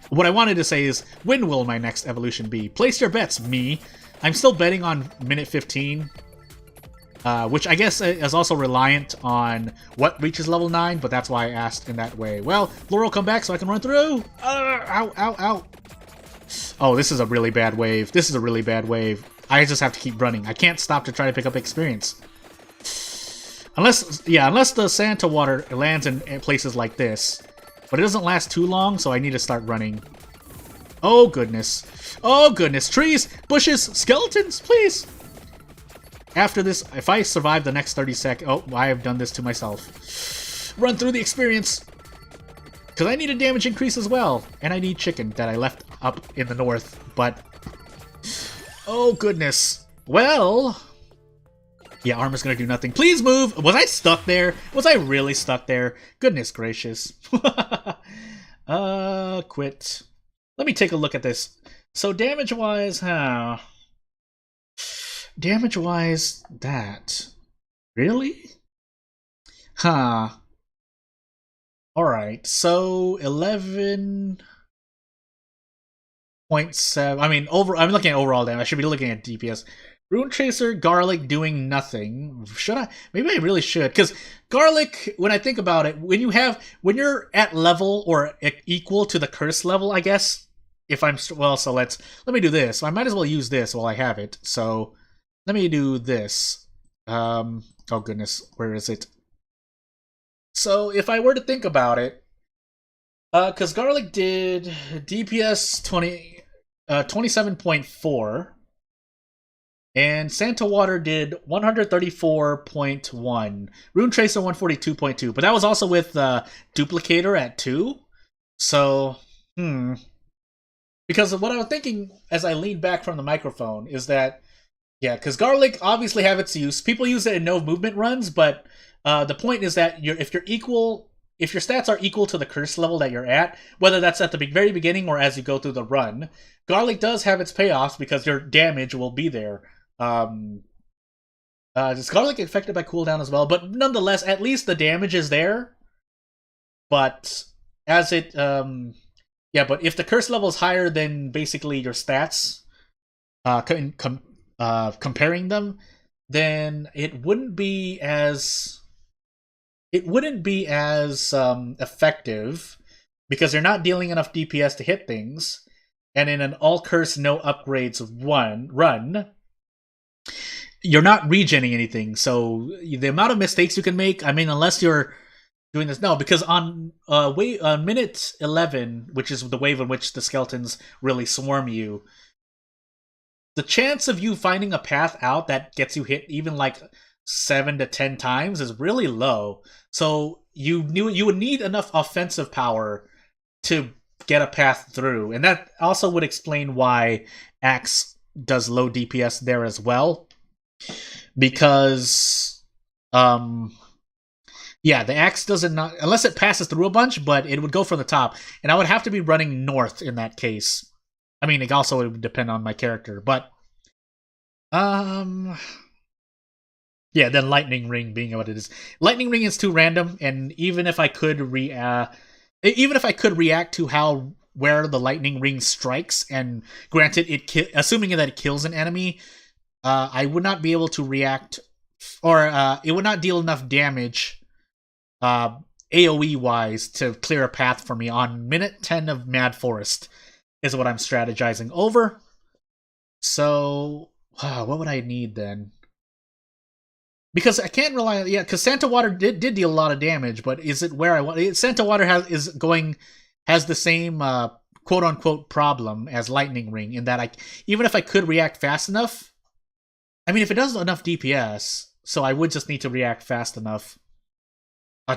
what I wanted to say is, when will my next evolution be? Place your bets, me. I'm still betting on minute 15. Which I guess is also reliant on what reaches level 9, but that's why I asked in that way. Well, Laurel, come back so I can run through! Ow, ow, ow! Oh, this is a really bad wave. This is a really bad wave. I just have to keep running. I can't stop to try to pick up experience. Unless the Santa Water lands in places like this. But it doesn't last too long, so I need to start running. Oh, goodness. Oh, goodness. Trees, bushes, skeletons, please! After this, if I survive the next 30 seconds... Oh, I have done this to myself. Run through the experience! Because I need a damage increase as well. And I need chicken that I left up in the north. But... oh, goodness. Well... Yeah, armor's gonna do nothing. Please move! Was I stuck there? Was I really stuck there? Goodness gracious. Quit. Let me take a look at this. So damage-wise, Damage-wise, that. Really? Huh. Alright, so 11.7. I mean, I'm looking at overall damage. I should be looking at DPS. Rune Tracer, Garlic doing nothing. Should I? Maybe I really should. Because Garlic, when I think about it, when you're at level or equal to the curse level, I guess. If I'm, well, so let me do this. I might as well use this while I have it. So, let me do this. Oh goodness, where is it? So, if I were to think about it, because Garlic did DPS 27.4, and Santa Water did 134.1, Rune Tracer 142.2, but that was also with Duplicator at 2. So, because what I was thinking as I leaned back from the microphone is that, yeah, because Garlic obviously have its use. People use it in no movement runs, but the point is that if your stats are equal to the curse level that you're at, whether that's at the very beginning or as you go through the run, Garlic does have its payoffs because your damage will be there. Is Garlic affected by cooldown as well? But nonetheless, at least the damage is there. But as it, yeah, but if the curse level is higher than basically your stats, comparing them, then it wouldn't be as effective because you're not dealing enough DPS to hit things, and in an all curse no upgrades run, you're not regenning anything. So the amount of mistakes you can make, I mean, unless you're doing this, no, because on minute 11, which is the wave in which the skeletons really swarm you, the chance of you finding a path out that gets you hit even like 7 to 10 times is really low. So you would need enough offensive power to get a path through, and that also would explain why Axe does low DPS there as well. Because, yeah, the Axe doesn't not unless it passes through a bunch, but it would go from the top, and I would have to be running north in that case. I mean, it also would depend on my character, but yeah, then Lightning Ring being what it is. Lightning Ring is too random, and even if I could react to where the Lightning Ring strikes, and granted, assuming that it kills an enemy, I would not be able to react, or it would not deal enough damage, AoE wise, to clear a path for me on minute 10 of Mad Forest. Is what I'm strategizing over. So, what would I need then? Because I can't rely on, yeah, because Santa Water did deal a lot of damage, but is it where I want? Santa Water has the same quote unquote problem as Lightning Ring, in that even if I could react fast enough, I mean, if it does enough DPS, so I would just need to react fast enough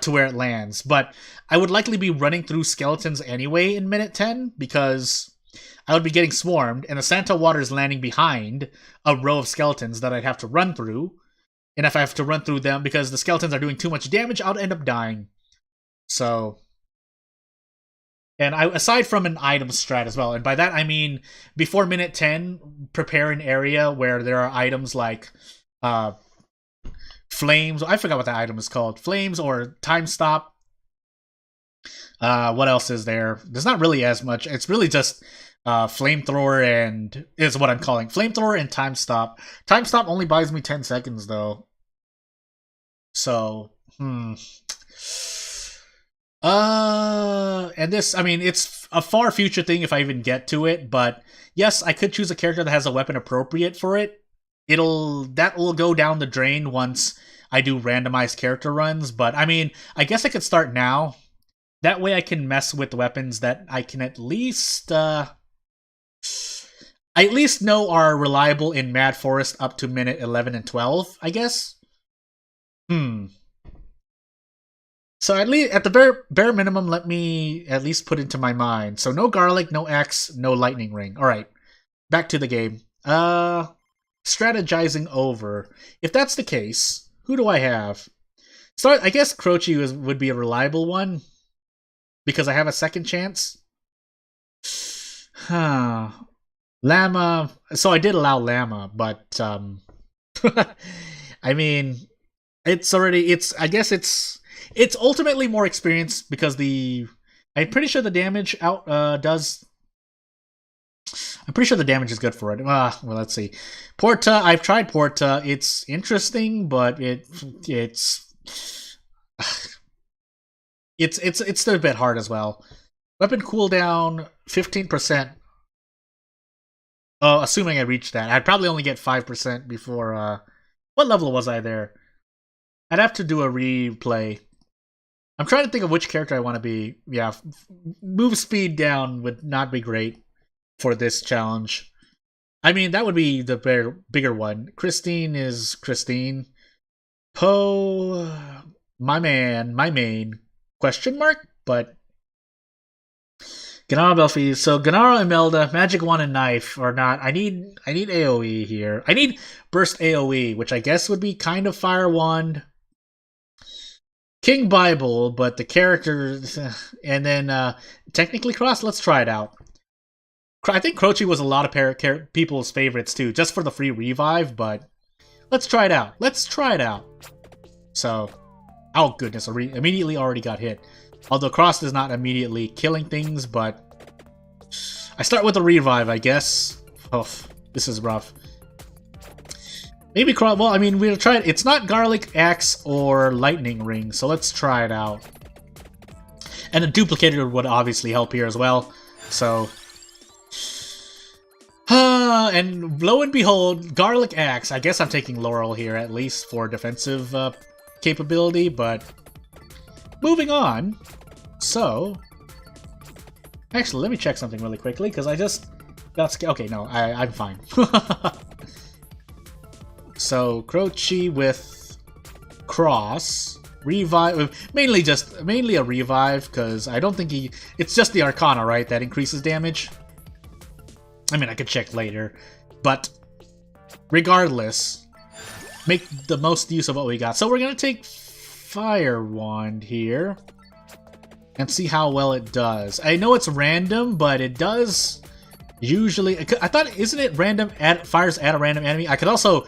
to where it lands. But I would likely be running through skeletons anyway in minute 10, because I would be getting swarmed, and the Santa Water is landing behind a row of skeletons that I'd have to run through. And if I have to run through them because the skeletons are doing too much damage, I'll end up dying. So, and aside from an item strat as well, and by that I mean before minute 10, prepare an area where there are items like flames. I forgot what the item is called. Flames or time stop. What else is there? There's not really as much. It's really just flamethrower and is what I'm calling flamethrower and time stop. Time stop only buys me 10 seconds though. So, and this, I mean, it's a far future thing if I even get to it, but yes, I could choose a character that has a weapon appropriate for it. That will go down the drain once I do randomized character runs, but I mean, I guess I could start now. That way I can mess with weapons that I can at least know are reliable in Mad Forest up to minute 11 and 12, I guess. So at least, at the bare minimum, let me at least put into my mind. So no Garlic, no Axe, no Lightning Ring. Alright, back to the game. strategizing over. If that's the case, who do I have? I guess Krochi would be a reliable one because I have a second chance. Llama. So I did allow Llama, but I mean, I guess it's ultimately more experience because I'm pretty sure the damage does. I'm pretty sure the damage is good for it. Well, let's see. Porta. I've tried Porta. It's interesting, but it's still a bit hard as well. Weapon cooldown 15%. Oh, assuming I reach that, I'd probably only get 5% before. What level was I there? I'd have to do a replay. I'm trying to think of which character I want to be. Yeah, move speed down would not be great for this challenge. I mean, that would be the bigger one. Christine is Christine. Poe, my main, question mark? But Gennaro Belfi. So Gennaro, Imelda, Magic Wand and Knife or not. I need AoE here. I need Burst AoE, which I guess would be kind of Fire Wand. King Bible, but the characters, and then technically Cross. Let's try it out. I think Krochi was a lot of people's favorites too, just for the free revive. But let's try it out. So, oh goodness, immediately already got hit. Although Cross is not immediately killing things, but I start with a revive, I guess. Oh, this is rough. Maybe Cross. Well, I mean, we'll try it. It's not Garlic Axe or Lightning Ring, so let's try it out. And a duplicator would obviously help here as well. So, and lo and behold, Garlic Axe. I guess I'm taking Laurel here at least for defensive capability, but moving on. So, actually, let me check something really quickly because I just got scared. Okay, no, I'm fine. So Krochi with Cross revive, mainly a revive because I don't think it's just the Arcana, right, that increases damage. I mean, I could check later, but regardless, make the most use of what we got. So we're gonna take Fire Wand here and see how well it does. I know it's random, but it does usually. I thought, isn't it random? Fires at a random enemy. I could also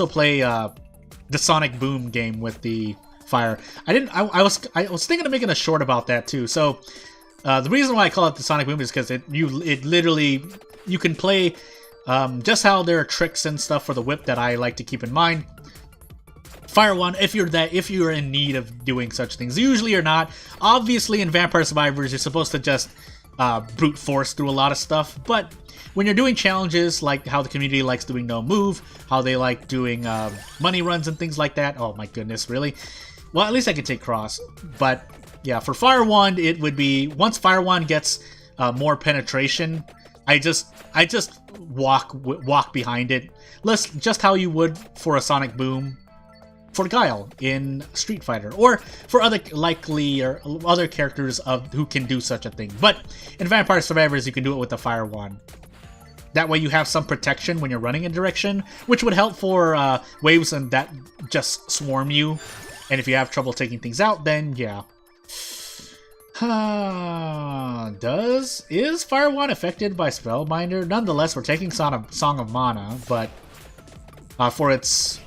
play the Sonic Boom game with the fire. I was thinking of making a short about that too. So the reason why I call it the Sonic Boom is because it literally you can play just how there are tricks and stuff for the whip that I like to keep in mind. Fire Wand, if you're in need of doing such things. Usually you're not. Obviously in Vampire Survivors you're supposed to just brute force through a lot of stuff, but when you're doing challenges like how the community likes doing no move, how they like doing money runs and things like that, oh my goodness, really? Well, at least I could take Cross. But yeah, for Fire Wand, it would be once Fire Wand gets more penetration, I just walk behind it, just how you would for a Sonic Boom for Guile in Street Fighter, or for other characters who can do such a thing. But in Vampire Survivors, you can do it with the Fire Wand. That way you have some protection when you're running in direction, which would help for waves and that just swarm you. And if you have trouble taking things out, then yeah. Is Fire Wand affected by Spellbinder? Nonetheless, we're taking Song of Mana, but for its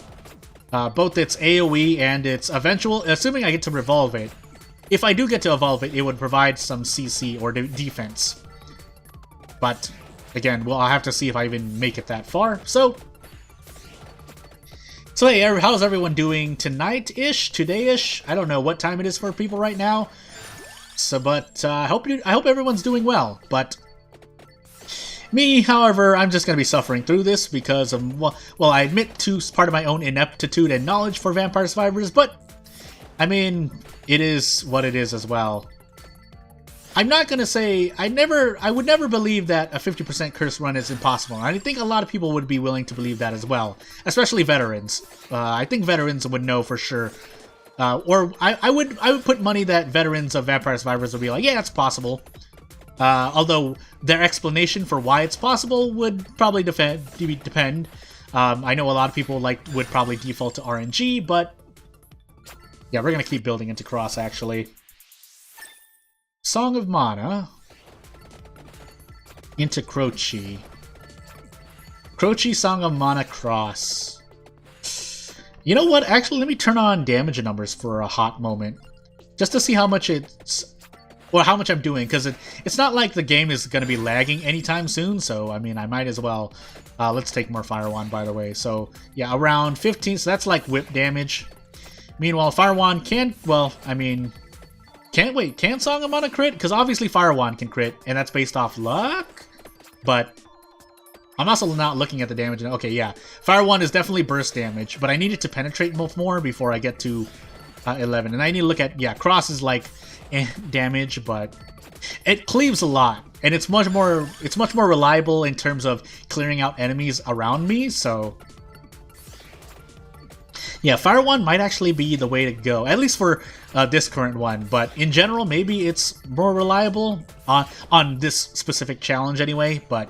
both its AoE and its eventual, assuming I get to revolve it. If I do get to evolve it, it would provide some CC or defense. But again, well, I'll have to see if I even make it that far. So hey, how's everyone doing tonight-ish, today-ish? I don't know what time it is for people right now. So, but I hope everyone's doing well. But me, however, I'm just gonna be suffering through this because of, well, I admit to part of my own ineptitude and knowledge for Vampire Survivors, but I mean, it is what it is as well. I'm not gonna say I would never believe that a 50% curse run is impossible. I think a lot of people would be willing to believe that as well, especially veterans. I think veterans would know for sure, or I would put money that veterans of Vampire Survivors would be like, yeah, it's possible. Although their explanation for why it's possible would probably depend. I know a lot of people would probably default to RNG, but yeah, we're gonna keep building into Cross actually. Song of Mana into Krochi. Krochi, Song of Mana, Cross. You know what? Actually, let me turn on damage numbers for a hot moment, just to see how much how much I'm doing, because it's not like the game is going to be lagging anytime soon, so, I mean, I might as well. Let's take more Fire Wand, by the way. So, yeah, around 15, so that's like whip damage. Meanwhile, Fire Wand can, well, I mean, can Song of Mana crit? Because obviously Fire Wand can crit, and that's based off luck, but I'm also not looking at the damage. Okay, yeah, Fire Wand is definitely burst damage, but I need it to penetrate more before I get to 11, and I need to look at, yeah, Cross is like damage, but it cleaves a lot, and it's much more reliable in terms of clearing out enemies around me. So yeah, Fire Wand might actually be the way to go, at least for this current one, but in general maybe it's more reliable on this specific challenge anyway. But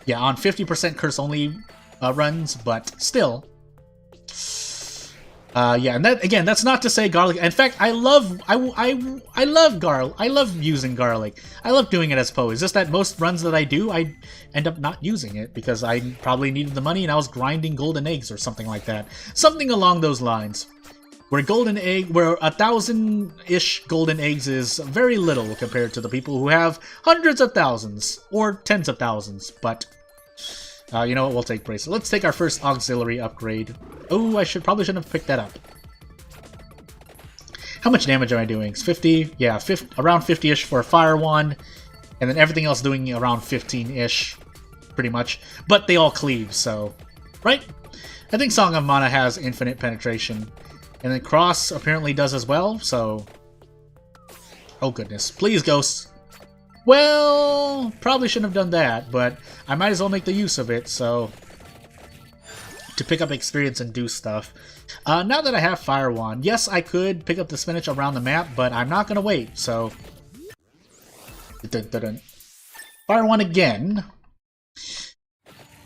yeah, on 50% curse only runs, but still. Yeah, and that again, that's not to say garlic. In fact, I love garlic. I love using garlic. I love doing it as Poe. It's just that most runs that I do, I end up not using it because I probably needed the money and I was grinding golden eggs or something like that. Something along those lines. Where 1,000-ish golden eggs is very little compared to the people who have hundreds of thousands or tens of thousands. But you know what? We'll take Bracelet. Let's take our first auxiliary upgrade. Oh, I probably shouldn't have picked that up. How much damage am I doing? It's 50? Yeah, around 50-ish for a Fire Wand. And then everything else doing around 15-ish, pretty much. But they all cleave, so... Right? I think Song of Mana has infinite penetration. And then Cross apparently does as well, so... Oh goodness. Please, Ghosts. Well, probably shouldn't have done that, but I might as well make the use of it, so... to pick up experience and do stuff. Now that I have Fire Wand, yes, I could pick up the spinach around the map, but I'm not gonna wait, so... Fire Wand again.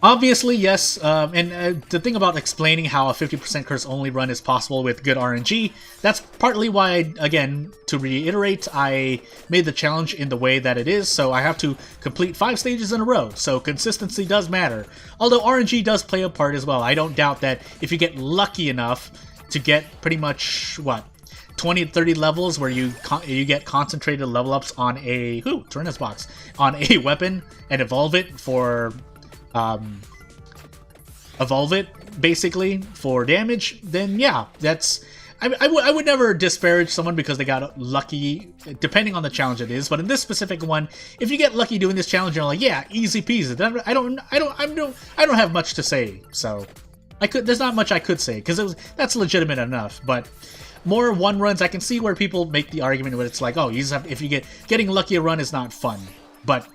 Obviously, yes, and the thing about explaining how a 50% curse only run is possible with good RNG, that's partly why, again, to reiterate, I made the challenge in the way that it is, so I have to complete 5 stages in a row, so consistency does matter. Although RNG does play a part as well. I don't doubt that if you get lucky enough to get pretty much, what, 20 to 30 levels where you get concentrated level ups on a, Torrent's box, on a weapon and evolve it for... evolve it basically for damage, then yeah, that's I would never disparage someone because they got lucky, depending on the challenge it is. But in this specific one, if you get lucky doing this challenge, you're like, yeah, easy peasy. Then I don't have much to say. So there's not much I could say because that's legitimate enough. But more one runs, I can see where people make the argument where it's like, oh, if you getting lucky a run is not fun, but.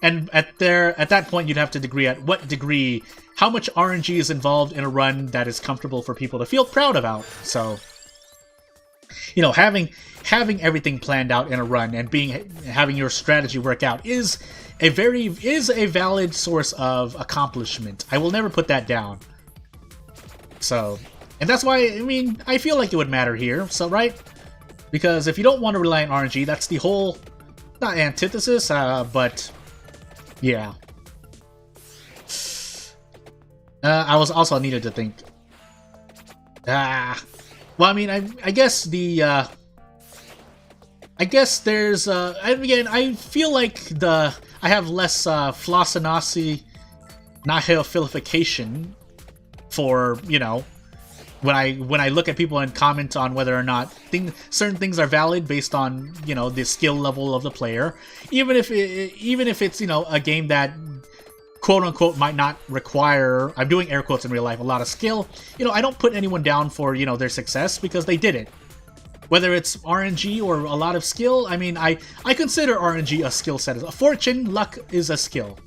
And at that point, you'd have to degree at what degree, how much RNG is involved in a run that is comfortable for people to feel proud about. So, you know, having everything planned out in a run and having your strategy work out is a valid source of accomplishment. I will never put that down. So, and that's why, I mean, I feel like it would matter here. So, right? Because if you don't want to rely on RNG, that's the whole, not antithesis, but... yeah. I was also needed to think. Well, I mean, I guess the. I guess there's. Again, I feel like I have less flossinasi nihilifilification for, you know, when I look at people and comment on whether or not certain things are valid based on, you know, the skill level of the player, even if it's, you know, a game that quote unquote might not require, I'm doing air quotes in real life, a lot of skill, you know, I don't put anyone down for, you know, their success because they did it. Whether it's RNG or a lot of skill, I mean, I consider RNG a skill set. A fortune, luck is a skill,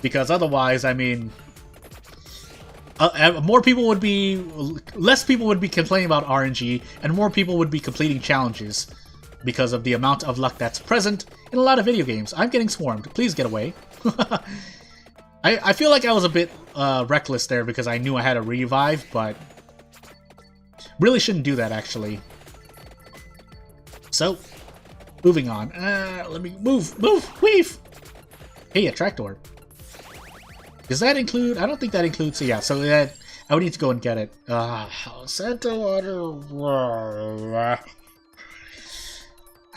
because otherwise, I mean. Less people would be complaining about RNG, and more people would be completing challenges because of the amount of luck that's present in a lot of video games. I'm getting swarmed. Please get away. I feel like I was a bit reckless there because I knew I had a revive, but really shouldn't do that actually. So, moving on. Let me move, weave. Hey, a tractor. Does that include? I don't think that includes. Yeah, so that I would need to go and get it. Santa water.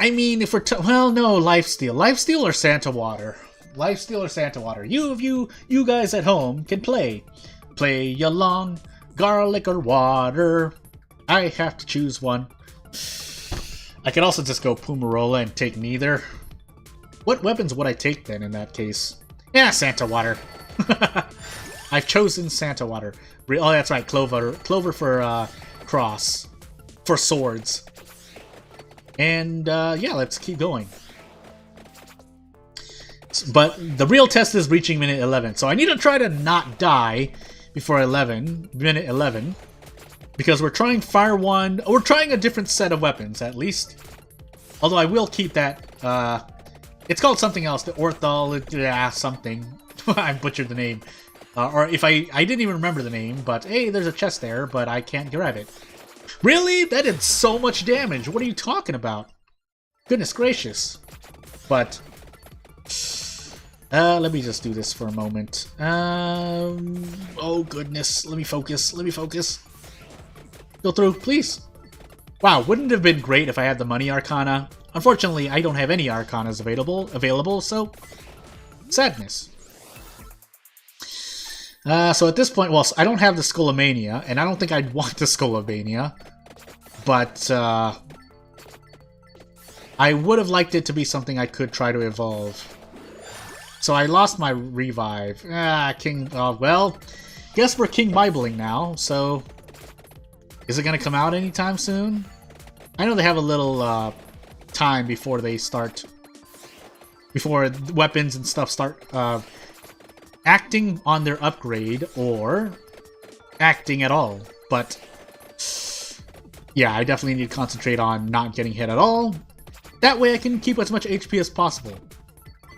I mean, if we're well, no, lifesteal or Santa water. Lifesteal or Santa water. You guys at home can play along. Garlic or water. I have to choose one. I could also just go Pumarola and take neither. What weapons would I take then in that case? Yeah, Santa water. I've chosen Santa water. Oh, that's right, Clover for cross. For swords. And yeah, let's keep going. But the real test is reaching minute 11. So I need to try to not die before minute 11. Because we're trying Fire Wand. We're trying a different set of weapons, at least. Although I will keep that. It's called something else. The Orthol, something. I butchered the name. Or if I didn't even remember the name. But hey, there's a chest there, but I can't grab it. Really? That did so much damage. What are you talking about? Goodness gracious. But let me just do this for a moment. Oh goodness. Let me focus. Go through, please. Wow, wouldn't it have been great if I had the money arcana? Unfortunately, I don't have any arcanas available, so sadness. So at this point, well, I don't have the Skullomania, and I don't think I'd want the Skullomania, but I would have liked it to be something I could try to evolve. So I lost my revive. Well, guess we're King Bibling now, so is it going to come out anytime soon? I know they have a little time before they start, before weapons and stuff start acting on their upgrade or acting at all. But yeah, I definitely need to concentrate on not getting hit at all. That way I can keep as much HP as possible.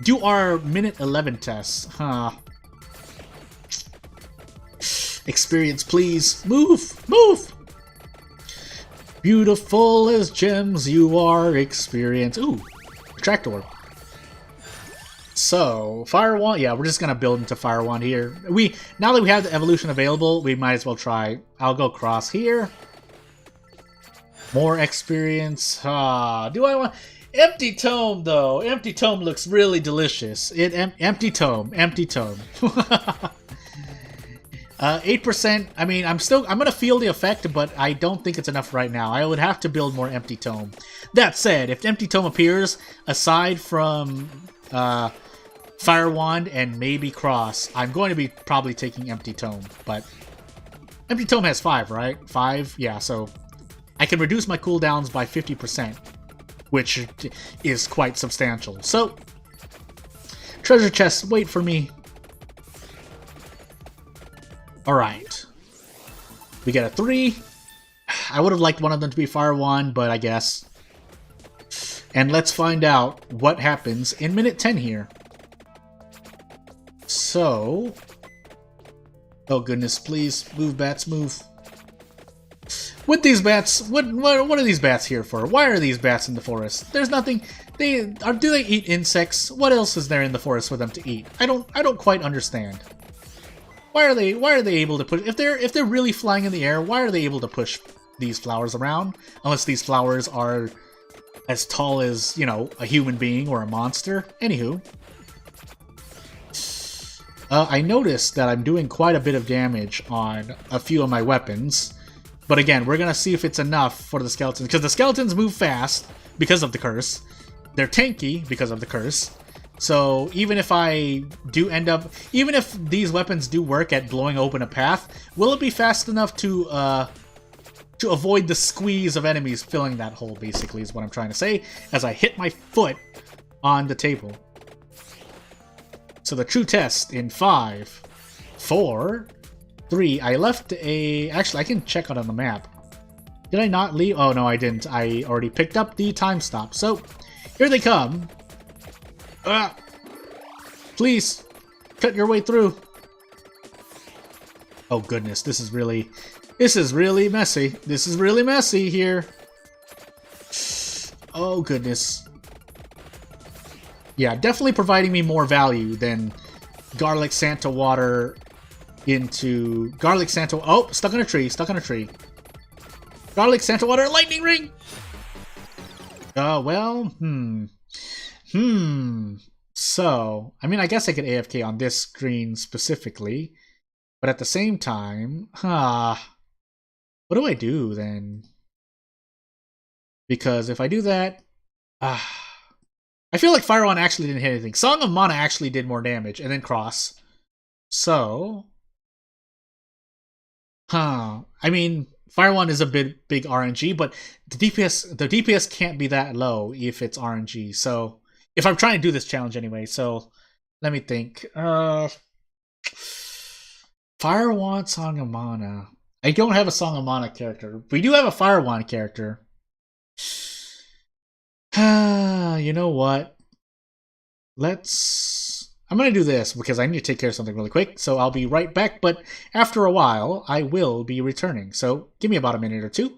Do our minute 11 tests. Experience, please. Move! Beautiful as gems, you are experience. Ooh, tractor. So, Fire Wand, yeah, we're just gonna build into Fire Wand here. Now that we have the evolution available, we might as well try. I'll go cross here. More experience. Do I want Empty Tome though? Empty Tome looks really delicious. Empty Tome. 8%, I mean, I'm gonna feel the effect, but I don't think it's enough right now. I would have to build more Empty Tome. That said, if Empty Tome appears, aside from Fire Wand and maybe Cross, I'm going to be probably taking Empty Tome, but Empty Tome has 5, right? 5? Yeah, so I can reduce my cooldowns by 50%, which is quite substantial. So, treasure chests, wait for me. Alright. We get a 3. I would have liked one of them to be Fire Wand, but I guess. And let's find out what happens in minute 10 here. So. Oh goodness, please. Move, bats, move. With these bats, what are these bats here for? Why are these bats in the forest? There's nothing. Do they eat insects? What else is there in the forest for them to eat? I don't quite understand. Why are they able to push? If they're really flying in the air, why are they able to push these flowers around? Unless these flowers are as tall as, you know, a human being or a monster. Anywho, I noticed that I'm doing quite a bit of damage on a few of my weapons, but again, we're gonna see if it's enough for the skeletons, because the skeletons move fast because of the curse. They're tanky because of the curse. So even if I do end up, even if these weapons do work at blowing open a path, will it be fast enough to avoid the squeeze of enemies filling that hole, basically, is what I'm trying to say, as I hit my foot on the table. So the true test in 5, 4, 3, I left a, actually I can check it on the map. Did I not leave? Oh no, I didn't. I already picked up the time stop. So here they come. Please, cut your way through. Oh goodness, this is really messy. This is really messy here. Oh goodness. Yeah, definitely providing me more value than garlic Santa water into garlic Santa. Oh, stuck on a tree, stuck on a tree. Garlic Santa water, lightning ring. Well, So, I mean, I guess I could AFK on this screen specifically, but at the same time, what do I do then? Because if I do that, I feel like Fire One actually didn't hit anything. Song of Mana actually did more damage, and then Cross. So, I mean, Fire One is a big RNG, but the DPS can't be that low if it's RNG. So, if I'm trying to do this challenge anyway, so let me think. Fire One, Song of Mana. I don't have a Song of Mana character. We do have a Fire One character. You know what? I'm gonna do this because I need to take care of something really quick, so I'll be right back, but after a while, I will be returning, so give me about a minute or two.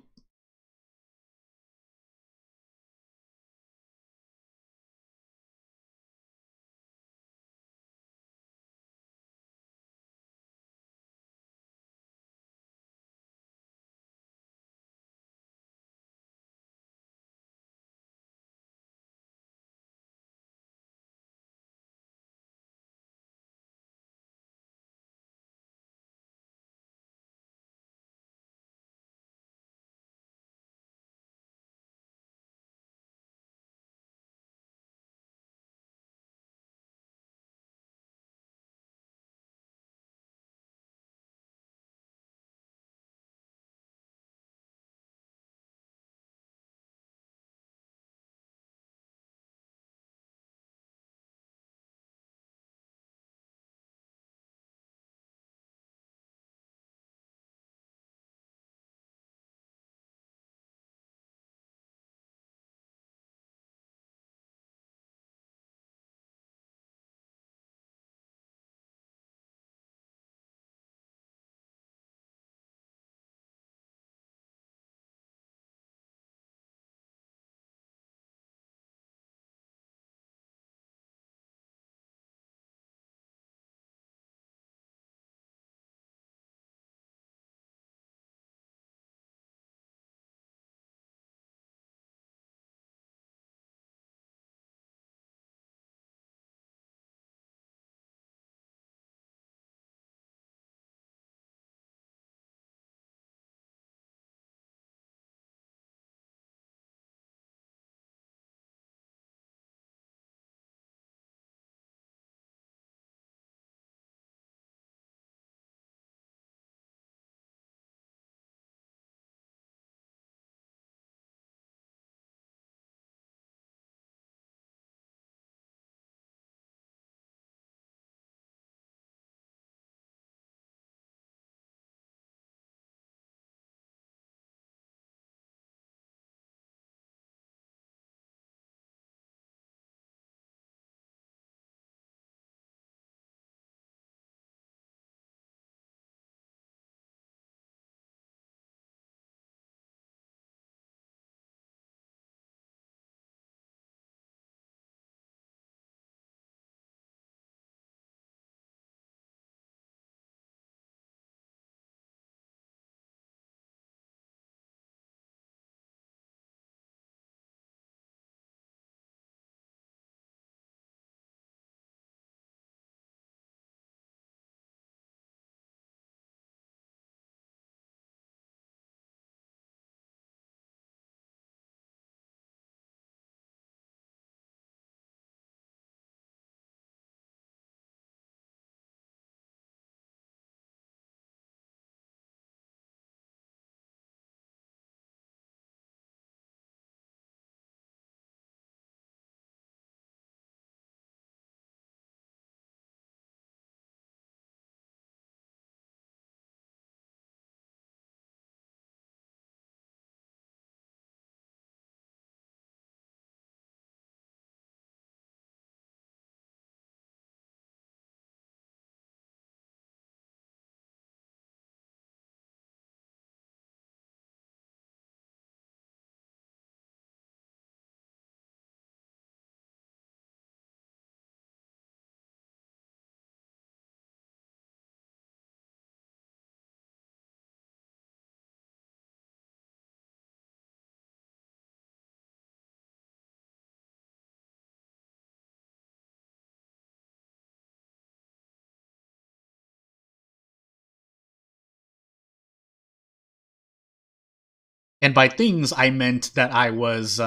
And by things, I meant that I was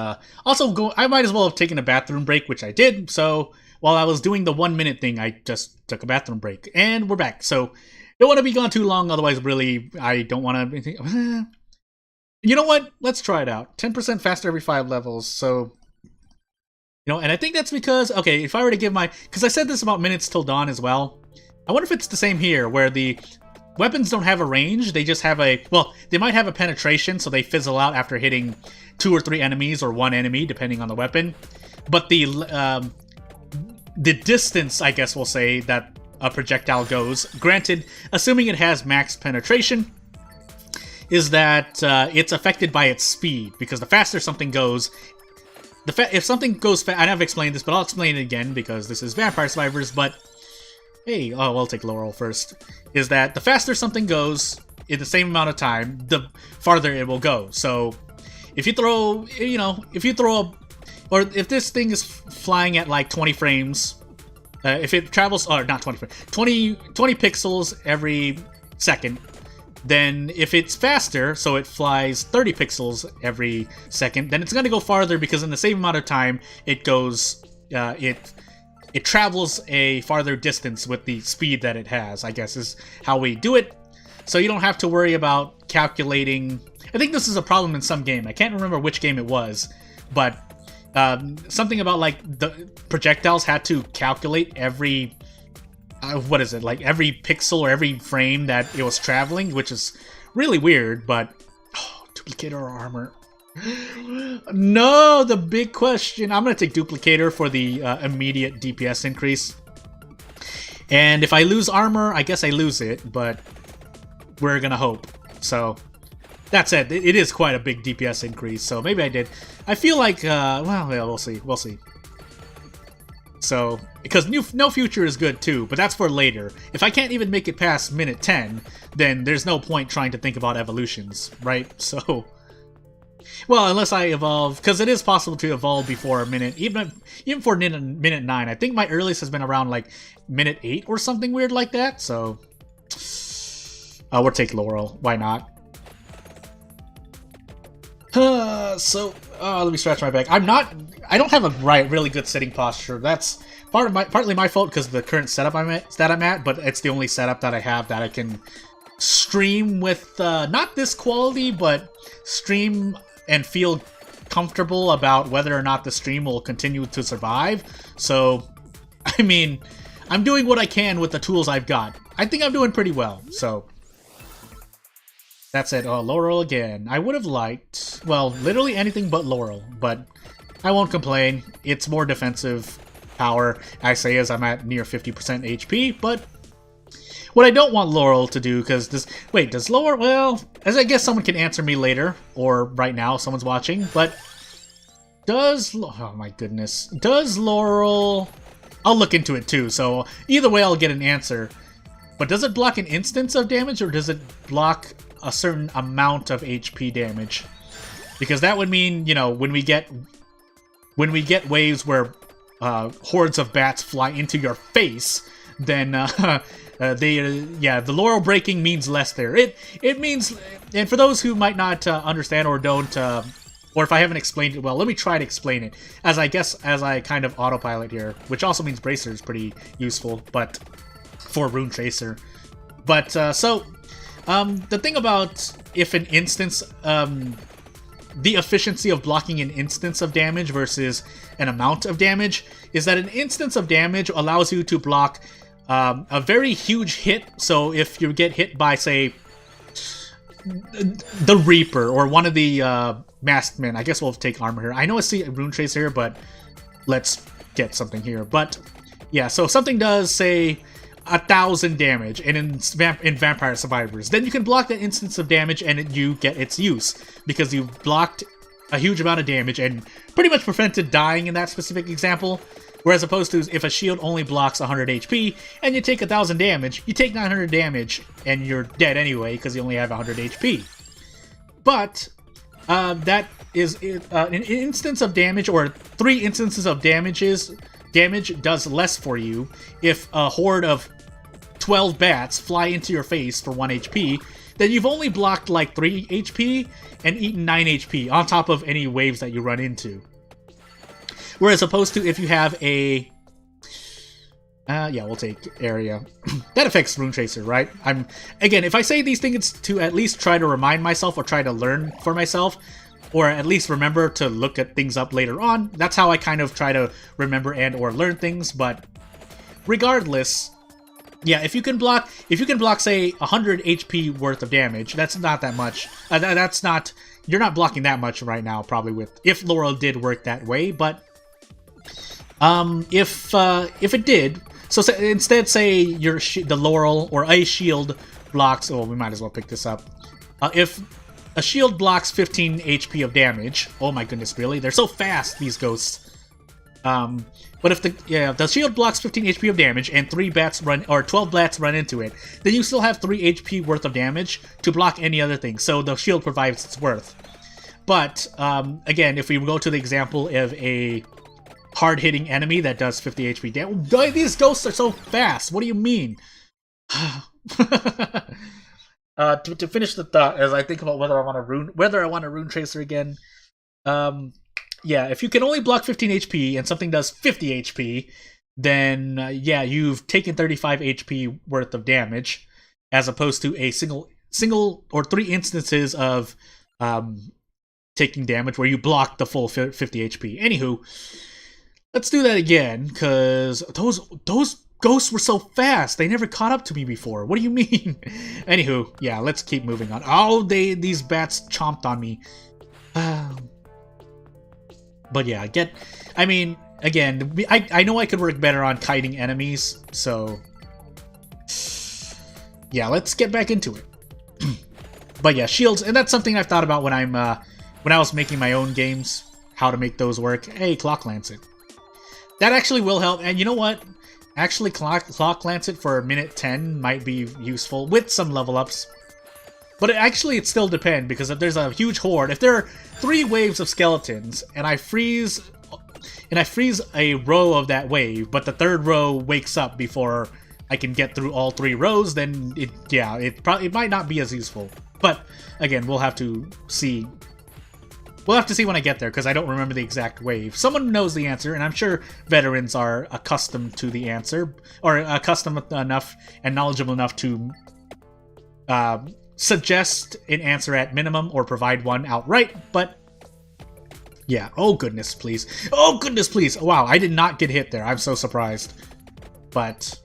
also going. I might as well have taken a bathroom break, which I did. So while I was doing the 1 minute thing, I just took a bathroom break, and we're back. So don't want to be gone too long, otherwise, really, I don't want to. You know what? Let's try it out. 10% faster every 5 levels. So, and I think that's because, okay, if I were to give because I said this about minutes till dawn as well. I wonder if it's the same here, where the weapons don't have a range, they just have they might have a penetration, so they fizzle out after hitting 2 or 3 enemies or 1 enemy, depending on the weapon. But the distance, I guess we'll say, that a projectile goes, granted, assuming it has max penetration, is that it's affected by its speed, because the faster something goes, if something goes I have explained this, but I'll explain it again, because this is Vampire Survivors, but hey, we'll take Laurel first, is that the faster something goes in the same amount of time, the farther it will go. So if you throw, or if this thing is flying at like 20 frames, if it travels, or not 20 frames, 20 pixels every second, then if it's faster, so it flies 30 pixels every second, then it's going to go farther, because in the same amount of time it goes, it travels a farther distance with the speed that it has, I guess is how we do it. So you don't have to worry about calculating. I think this is a problem in some game. I can't remember which game it was, but something about like the projectiles had to calculate every, every pixel or every frame that it was traveling, which is really weird, but duplicator or armor. No, the big question. I'm going to take Duplicator for the immediate DPS increase. And if I lose armor, I guess I lose it, but we're going to hope. So, that said, it is quite a big DPS increase, so maybe I did. I feel like, we'll see. We'll see. So, because No Future is good too, but that's for later. If I can't even make it past minute 10, then there's no point trying to think about evolutions, right? So... Well, unless I evolve, because it is possible to evolve before a minute, even for minute 9. I think my earliest has been around like minute 8 or something weird like that. So, we'll take Laurel. Why not? Let me scratch my back. I don't have a really good sitting posture. That's partly my fault because of the current setup that I'm at, but it's the only setup that I have that I can stream with, not this quality, but stream and feel comfortable about whether or not the stream will continue to survive. So, I mean, I'm doing what I can with the tools I've got. I think I'm doing pretty well, so... That's it. Oh, Laurel again. I would have liked, well, literally anything but Laurel, but I won't complain. It's more defensive power, I say, as I'm at near 50% HP, but... What I don't want Laurel to do, because does Laurel, well, as I guess someone can answer me later, or right now, someone's watching, but oh my goodness, does Laurel, I'll look into it too, so either way I'll get an answer, but does it block an instance of damage, or does it block a certain amount of HP damage? Because that would mean, when we get waves where hordes of bats fly into your face, then, the Laurel breaking means less there. It means, and for those who might not understand or don't, or if I haven't explained it well, let me try to explain it. As I kind of autopilot here, which also means Bracer is pretty useful, but for Rune Tracer. But, the thing about if an instance, the efficiency of blocking an instance of damage versus an amount of damage is that an instance of damage allows you to block a very huge hit. So if you get hit by, say, the Reaper or one of the masked men, I guess we'll take armor here. I know I see a Rune Tracer here, but let's get something here. But yeah, so if something does, say, 1,000 damage, and in Vampire Survivors, then you can block that instance of damage and you get its use, because you've blocked a huge amount of damage and pretty much prevented dying in that specific example. Whereas opposed to if a shield only blocks 100 HP and you take 1,000 damage, you take 900 damage and you're dead anyway because you only have 100 HP. But that is an instance of damage, or 3 instances of damage does less for you if a horde of 12 bats fly into your face for 1 HP, then you've only blocked like 3 HP and eaten 9 HP on top of any waves that you run into. Whereas opposed to if you have a... yeah, we'll take area. That affects Rune Tracer, right? Again, if I say these things to at least try to remind myself or try to learn for myself, or at least remember to look at things up later on, that's how I kind of try to remember and or learn things, but regardless, yeah, if you can block, say, 100 HP worth of damage, that's not that much. You're not blocking that much right now, probably, if Laurel did work that way, but if it did, so instead, say the Laurel or a shield blocks. Oh, we might as well pick this up. If a shield blocks 15 HP of damage, oh my goodness, really? They're so fast, these ghosts. But if the shield blocks 15 HP of damage and 12 bats run into it, then you still have 3 HP worth of damage to block any other thing. So the shield provides its worth. But again, if we go to the example of a hard-hitting enemy that does 50 HP damage, these ghosts are so fast. What do you mean? To finish the thought, as I think about whether I want a rune tracer again. Yeah, if you can only block 15 HP and something does 50 HP, then yeah, you've taken 35 HP worth of damage, as opposed to a single or 3 instances of taking damage where you block the full 50 HP. Anywho, let's do that again, because those ghosts were so fast. They never caught up to me before. What do you mean? Anywho, yeah, let's keep moving on. Oh, these bats chomped on me. But yeah, I mean, again, I know I could work better on kiting enemies, so yeah, let's get back into it. But yeah, shields, and that's something I've thought about when I was making my own games, how to make those work. Hey, Clock Lancet. That actually will help, and you know what? Actually, Clock Lancet for minute 10 might be useful with some level ups. But it still depends, because if there's a huge horde, if there are 3 waves of skeletons, and I freeze a row of that wave, but the 3rd row wakes up before I can get through all 3 rows, then it might not be as useful. But again, we'll have to see. We'll have to see when I get there, because I don't remember the exact wave. Someone knows the answer, and I'm sure veterans are accustomed to the answer, or accustomed enough and knowledgeable enough to suggest an answer at minimum or provide one outright, but yeah. Oh goodness, please. Oh goodness, please. Wow, I did not get hit there. I'm so surprised. But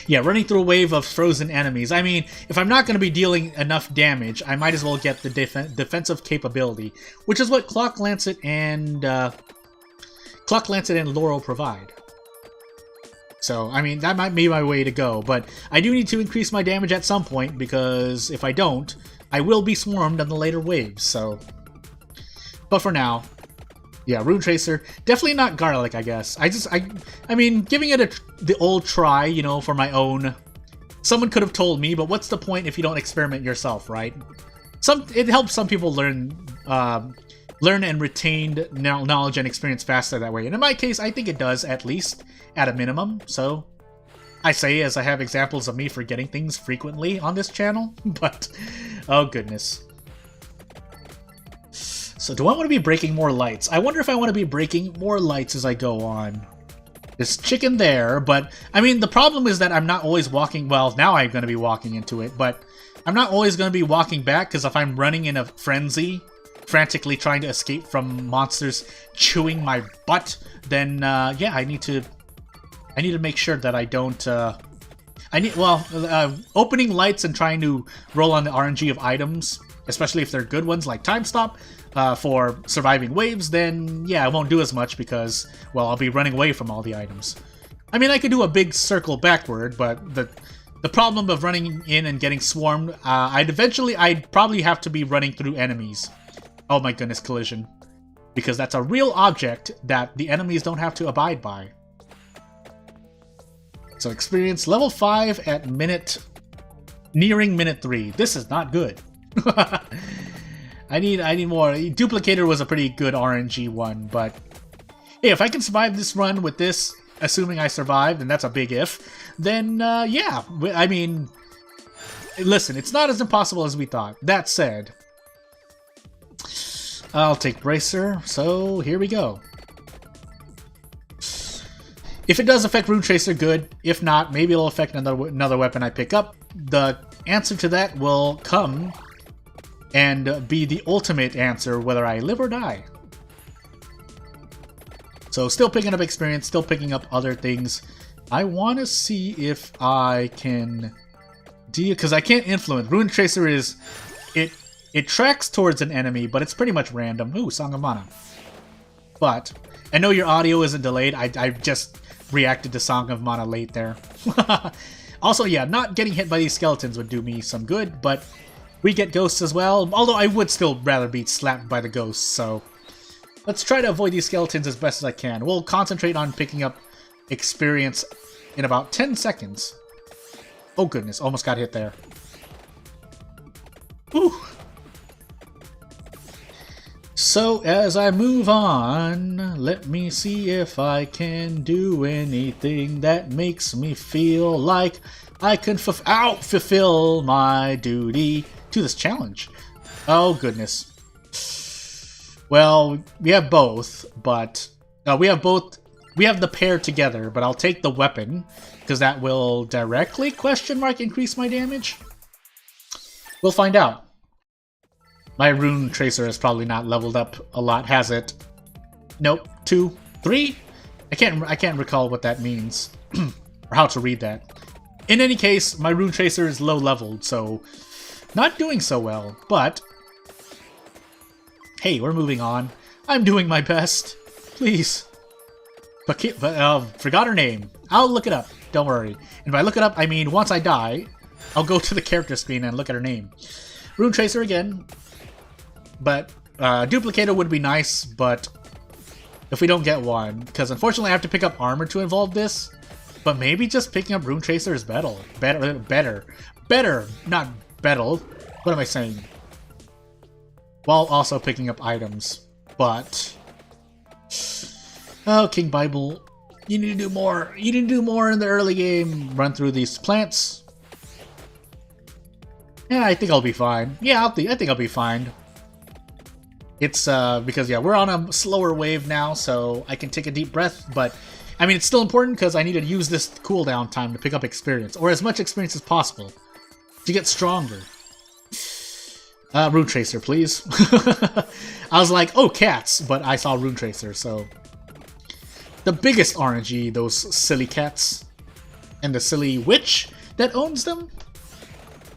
yeah, running through a wave of frozen enemies. I mean, if I'm not going to be dealing enough damage, I might as well get the defensive capability, which is what Clock Lancet and Laurel provide. So, I mean, that might be my way to go, but I do need to increase my damage at some point, because if I don't, I will be swarmed on the later waves, so... But for now, yeah, Rune Tracer, definitely not Garlic, I guess. I mean, giving it the old try, you know, for my own... Someone could have told me, but what's the point if you don't experiment yourself, right? It helps some people learn and retain knowledge and experience faster that way. And in my case, I think it does, at least, at a minimum. So, I say as I have examples of me forgetting things frequently on this channel. But, oh goodness. So, do I want to be breaking more lights? I wonder if I want to be breaking more lights as I go on. There's chicken there, but, I mean, the problem is that I'm not always walking... Well, now I'm going to be walking into it, but I'm not always going to be walking back, because if I'm running in a frenzy, frantically trying to escape from monsters chewing my butt, then yeah, I need to make sure that I don't opening lights and trying to roll on the RNG of items, especially if they're good ones like Time Stop for surviving waves, then yeah, I won't do as much, because, well, I'll be running away from all the items. I mean, I could do a big circle backward, but the problem of running in and getting swarmed, I'd probably have to be running through enemies. Oh my goodness, collision. Because that's a real object that the enemies don't have to abide by. So experience level 5 at nearing minute 3. This is not good. I need more. Duplicator was a pretty good RNG one, but hey, if I can survive this run with this, assuming I survived, and that's a big if, then yeah, I mean, listen, it's not as impossible as we thought. That said, I'll take Bracer, so here we go. If it does affect Rune Tracer, good. If not, maybe it'll affect another weapon I pick up. The answer to that will come and be the ultimate answer, whether I live or die. So still picking up experience, still picking up other things. I want to see if I can deal, because I can't influence. Rune Tracer is, it tracks towards an enemy, but it's pretty much random. Ooh, Song of Mana. But I know your audio isn't delayed. I just reacted to Song of Mana late there. Also, yeah, not getting hit by these skeletons would do me some good, but we get ghosts as well. Although I would still rather be slapped by the ghosts, so let's try to avoid these skeletons as best as I can. We'll concentrate on picking up experience in about 10 seconds. Oh goodness, almost got hit there. Whew. So as I move on, let me see if I can do anything that makes me feel like I can fulfill my duty to this challenge. Oh goodness. Well, we have both, but we have the pair together, but I'll take the weapon because that will directly increase my damage. We'll find out. My Rune Tracer is probably not leveled up a lot, has it? Nope. 2, 3? I can't recall what that means or how to read that. In any case, my Rune Tracer is low leveled, so not doing so well, but hey, we're moving on. I'm doing my best. Please. Forgot her name. I'll look it up. Don't worry. And if I look it up, I mean once I die, I'll go to the character screen and look at her name. Rune Tracer again. But Duplicator would be nice, but if we don't get one, because unfortunately I have to pick up armor to involve this, but maybe just picking up Rune Tracer is better, not better. What am I saying? While also picking up items, but oh, King Bible, you need to do more. You need to do more in the early game. Run through these plants. Yeah, I think I'll be fine. Yeah, I think I'll be fine. It's because yeah, we're on a slower wave now, so I can take a deep breath, but I mean it's still important because I need to use this cooldown time to pick up experience, or as much experience as possible to get stronger. Rune Tracer, please. I was like, oh, cats, but I saw Rune Tracer, so the biggest RNG, those silly cats and the silly witch that owns them.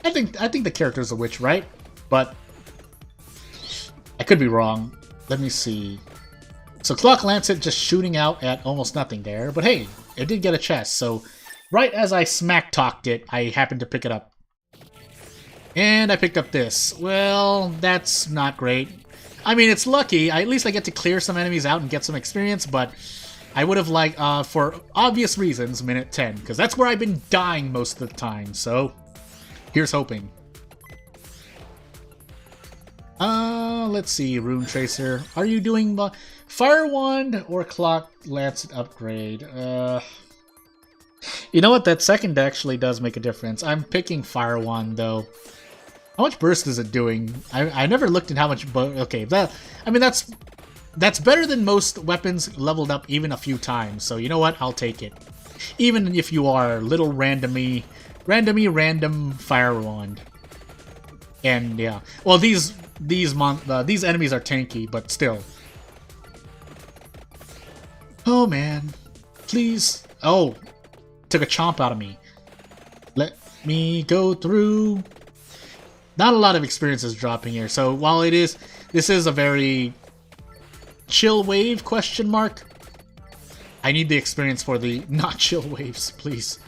I think the character's a witch, right? But I could be wrong. Let me see. So Clock Lancet just shooting out at almost nothing there. But hey, it did get a chest. So right as I smack-talked it, I happened to pick it up. And I picked up this. Well, that's not great. I mean, it's lucky. At least I get to clear some enemies out and get some experience. But I would have liked, for obvious reasons, minute 10. Because that's where I've been dying most of the time. So here's hoping. Let's see, Rune Tracer. Are you doing Fire Wand or Clock Lancet upgrade? You know what? That second actually does make a difference. I'm picking Fire Wand, though. How much burst is it doing? I never looked at how much... Okay, I mean, that's better than most weapons leveled up even a few times. So, you know what? I'll take it. Even if you are little random Fire Wand. And, yeah. Well, these enemies are tanky, but still. Oh, man. Please. Oh. Took a chomp out of me. Let me go through. Not a lot of experience is dropping here. So, while this is a very chill wave, question mark. I need the experience for the not chill waves, please.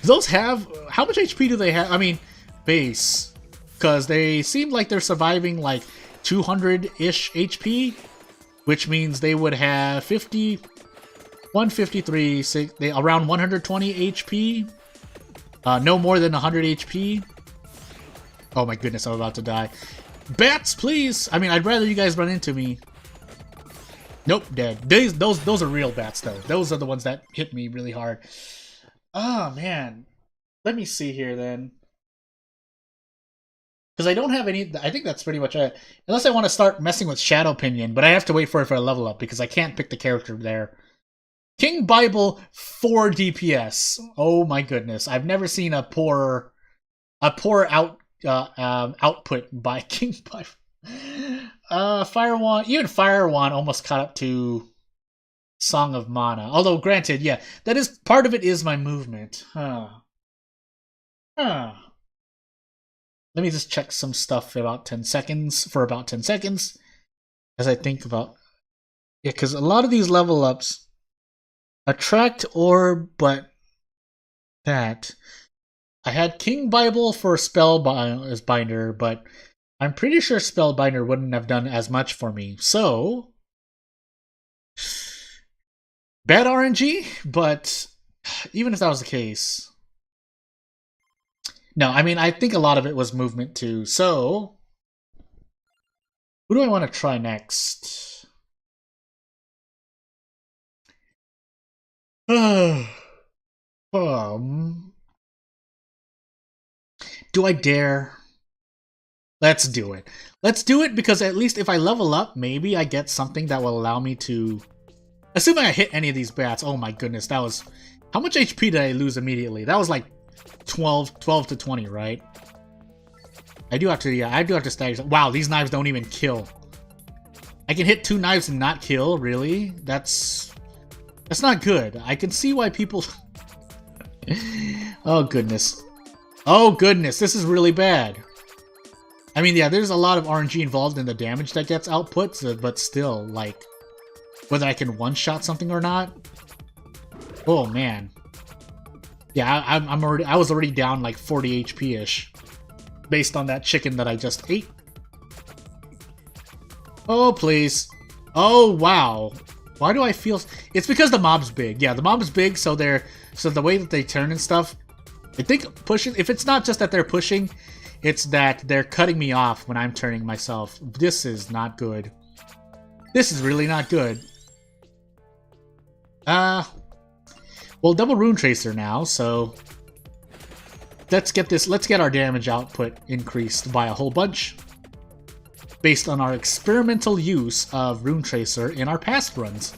Those have... How much HP do they have? I mean, base... Because they seem like they're surviving like 200-ish HP, which means they would have 50, 153, around 120 HP, no more than 100 HP. Oh my goodness, I'm about to die. Bats, please! I mean, I'd rather you guys run into me. Nope, dead. Those are real bats, though. Those are the ones that hit me really hard. Oh, man. Let me see here, then. Because I don't have any. I think that's pretty much it. Unless I want to start messing with Shadow Pinion, but I have to wait for it for a level up because I can't pick the character there. King Bible 4 DPS. Oh my goodness! I've never seen a poor output by King Bible. Fire Wand, even Fire Wand almost caught up to Song of Mana. Although, granted, yeah, that is part of it is my movement. Let me just check some stuff for about 10 seconds. As I think about, yeah, because a lot of these level ups attract orb, but that I had King Bible for Spellbinder, but I'm pretty sure Spellbinder wouldn't have done as much for me. So bad RNG, but even if that was the case, no, I mean I think a lot of it was movement too. So who do I want to try next? Do I dare? Let's do it. Let's do it because at least if I level up, maybe I get something that will allow me to... Assuming I hit any of these bats. Oh my goodness, that was... How much HP did I lose immediately? That was like 12 to 20, right? I do have to stagger. Wow, these knives don't even kill. I can hit 2 knives and not kill, really? That's not good. I can see why people... Oh goodness. Oh goodness, this is really bad. I mean, yeah, there's a lot of RNG involved in the damage that gets output, but still, like, whether I can one-shot something or not. Oh man. Yeah, I was already down like 40 HP-ish based on that chicken that I just ate. Oh, please. Oh, wow. Why do I feel... It's because the mob's big. Yeah, the mob's big, so the way that they turn and stuff, I think pushing... If it's not just that they're pushing, it's that they're cutting me off when I'm turning myself. This is not good. This is really not good. Well, double Rune Tracer now, so... Let's get our damage output increased by a whole bunch. Based on our experimental use of Rune Tracer in our past runs.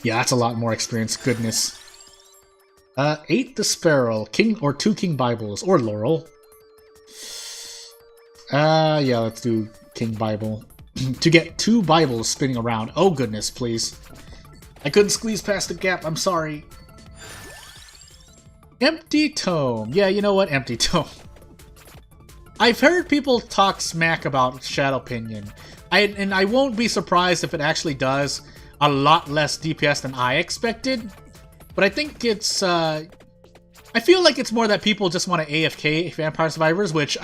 Yeah, that's a lot more experience, goodness. 8 the Sparrow, or 2 King Bibles, or Laurel. Yeah, let's do King Bible. To get 2 Bibles spinning around. Oh goodness, please. I couldn't squeeze past the gap, I'm sorry. Empty Tome. Yeah, you know what? Empty Tome. I've heard people talk smack about Shadow Pinion. And I won't be surprised if it actually does a lot less DPS than I expected. But I think it's... I feel like it's more that people just want to AFK Vampire Survivors, which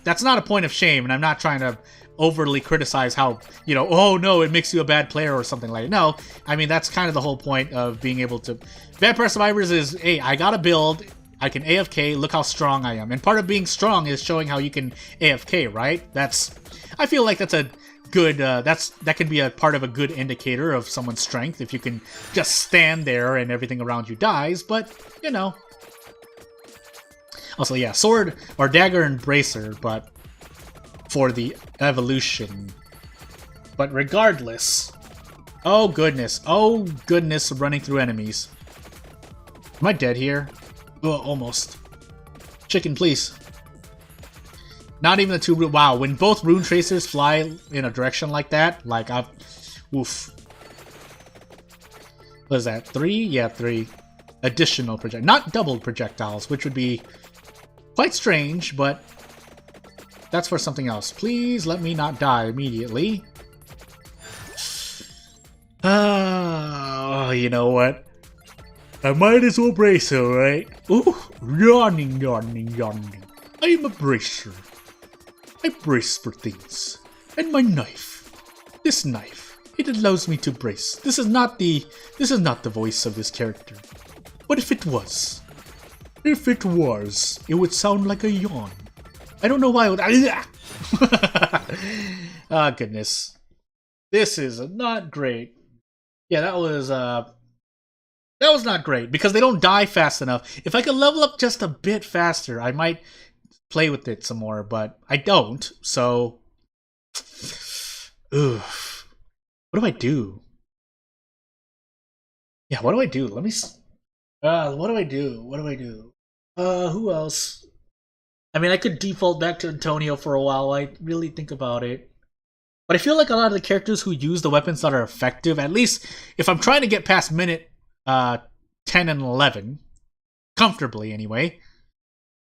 that's not a point of shame, and I'm not trying to overly criticize how, you know, oh no, it makes you a bad player or something like that. No, I mean, that's kind of the whole point of being able to... Vampire Survivors is, hey, I got a build, I can AFK, look how strong I am. And part of being strong is showing how you can AFK, right? I feel like that's a good, that can be a part of a good indicator of someone's strength, if you can just stand there and everything around you dies, but, you know. Also, yeah, sword, or dagger and bracer, but for the evolution. But regardless, oh goodness, running through enemies. Am I dead here? Oh, almost. Chicken, please. Not even the 2 rune... Wow, when both Rune Tracers fly in a direction like that, like I've... Oof. What is that? 3? Yeah, 3. Additional project... Not doubled projectiles, which would be quite strange, but that's for something else. Please let me not die immediately. You know what? I might as well brace her, right? Ooh, yawning. I'm a bracer. I brace for things. And my knife. This knife. It allows me to brace. This is not the voice of this character. What if it was? If it was, it would sound like a yawn. I don't know why it would... Ah, goodness. This is not great. Yeah, that was not great, because they don't die fast enough. If I could level up just a bit faster, I might play with it some more, but I don't, so... Oof. What do I do? Yeah, what do I do? Let me... what do I do? What do I do? Who else? I mean, I could default back to Antonio for a while. I really think about it. But I feel like a lot of the characters who use the weapons that are effective, at least if I'm trying to get past minute 10 and 11, comfortably anyway,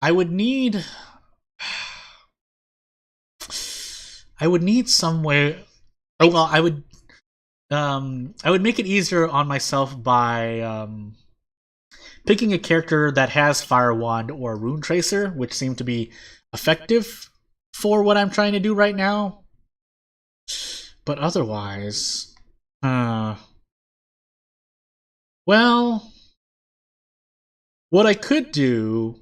I would need... I would need somewhere... Oh, well, I would make it easier on myself by picking a character that has Fire Wand or Rune Tracer, which seem to be effective for what I'm trying to do right now. But otherwise... well... What I could do...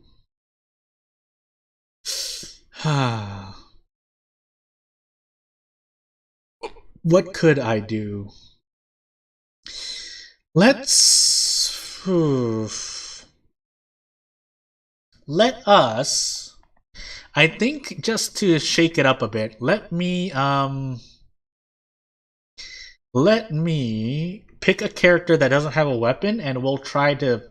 What could I do? Let's... Let us... I think just to shake it up a bit, let me pick a character that doesn't have a weapon, and we'll try to...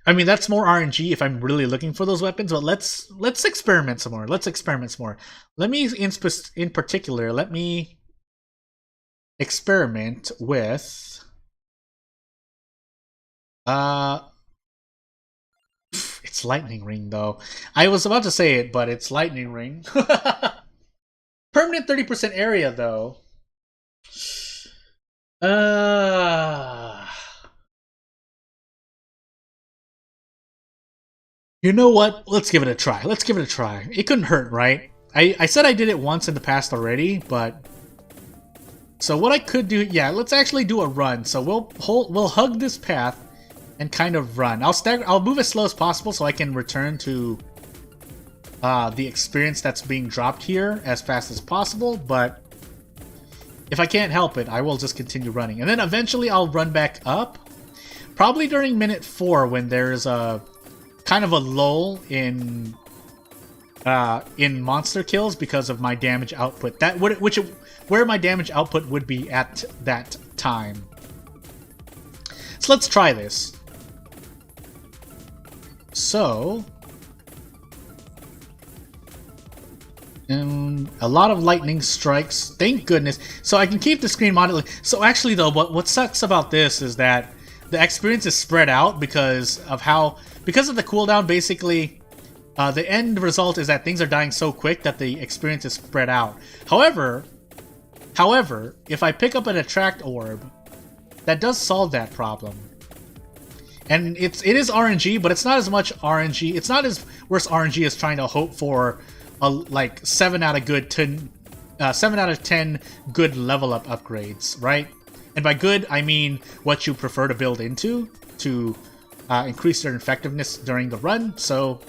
I mean, that's more RNG if I'm really looking for those weapons, but let's experiment some more. Let's experiment some more. Let me, in particular, let me experiment with... It's Lightning Ring, though. I was about to say it, but it's Lightning Ring. Permanent 30% area, though. You know what? Let's give it a try. Let's give it a try. It couldn't hurt, right? I said I did it once in the past already, but... So what I could do... Yeah, let's actually do a run. So we'll hug this path and kind of run. I'll move as slow as possible so I can return to the experience that's being dropped here as fast as possible, but if I can't help it, I will just continue running. And then eventually I'll run back up. Probably during minute 4 when there's a kind of a lull in monster kills because of my damage output. Where my damage output would be at that time. So let's try this. So, a lot of lightning strikes. Thank goodness. So I can keep the screen moderately. So actually, though, what sucks about this is that the experience is spread out because of the cooldown. Basically, the end result is that things are dying so quick that the experience is spread out. However, if I pick up an attract orb, that does solve that problem. And it is RNG, but it's not as much RNG. It's not as worse RNG as trying to hope for like 7 out of 10 good level up upgrades, right? And by good, I mean what you prefer to build into to increase your effectiveness during the run. So,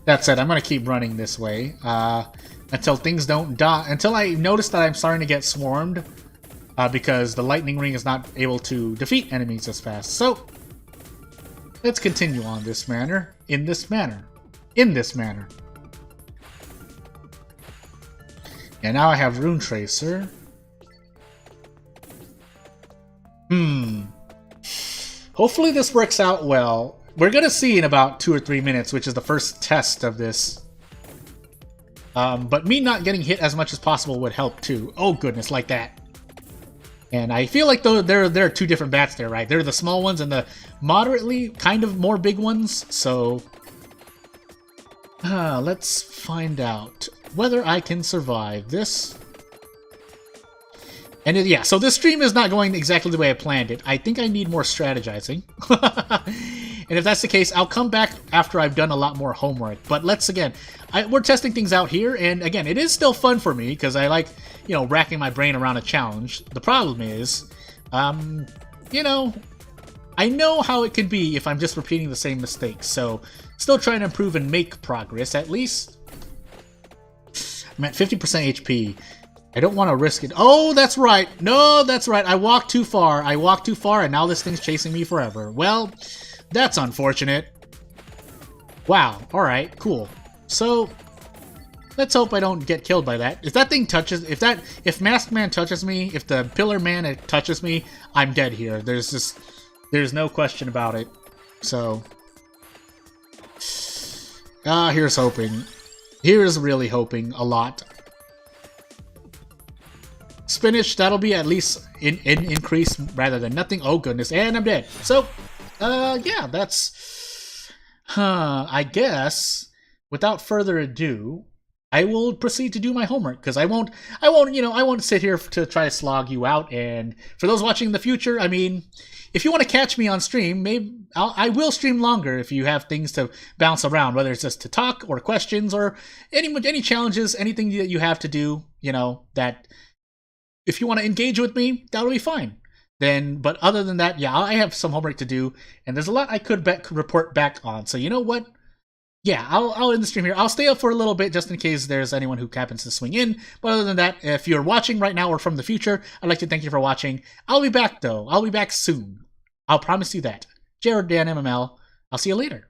that said, I'm gonna keep running this way until things don't die. Until I notice that I'm starting to get swarmed. Because the Lightning Ring is not able to defeat enemies as fast. So, let's continue on this manner. In this manner. And now I have Rune Tracer. Hopefully this works out well. We're gonna see in about 2 or 3 minutes, which is the first test of this. But me not getting hit as much as possible would help too. Oh goodness, like that. And I feel like there are 2 different bats there, right? There are the small ones and the moderately kind of more big ones. So let's find out whether I can survive this. And yeah, so this stream is not going exactly the way I planned it. I think I need more strategizing. And if that's the case, I'll come back after I've done a lot more homework. But we're testing things out here, and again, it is still fun for me because I like, racking my brain around a challenge. The problem is, I know how it can be if I'm just repeating the same mistakes. So, still trying to improve and make progress, at least. I'm at 50% HP. I don't want to risk it. Oh, that's right. No, that's right. I walked too far. And now this thing's chasing me forever. Well, That's unfortunate. Wow, alright, cool. So, let's hope I don't get killed by that. If that thing touches, if Masked Man touches me, if the Pillar Man touches me, I'm dead here. There's no question about it. So, here's hoping. Here's really hoping a lot. Spinach, that'll be at least an increase rather than nothing. Oh goodness, and I'm dead. So, yeah, that's, I guess, without further ado, I will proceed to do my homework, because I won't sit here to try to slog you out. And for those watching in the future, I mean, if you want to catch me on stream, maybe I will stream longer if you have things to bounce around, whether it's just to talk or questions or any challenges, anything that you have to do, that if you want to engage with me, that'll be fine. Then, but other than that, yeah, I have some homework to do, and there's a lot I could report back on. So you know what? Yeah, I'll end the stream here. I'll stay up for a little bit just in case there's anyone who happens to swing in. But other than that, if you're watching right now or from the future, I'd like to thank you for watching. I'll be back, though. I'll be back soon. I'll promise you that. Jared Dan MML. I'll see you later.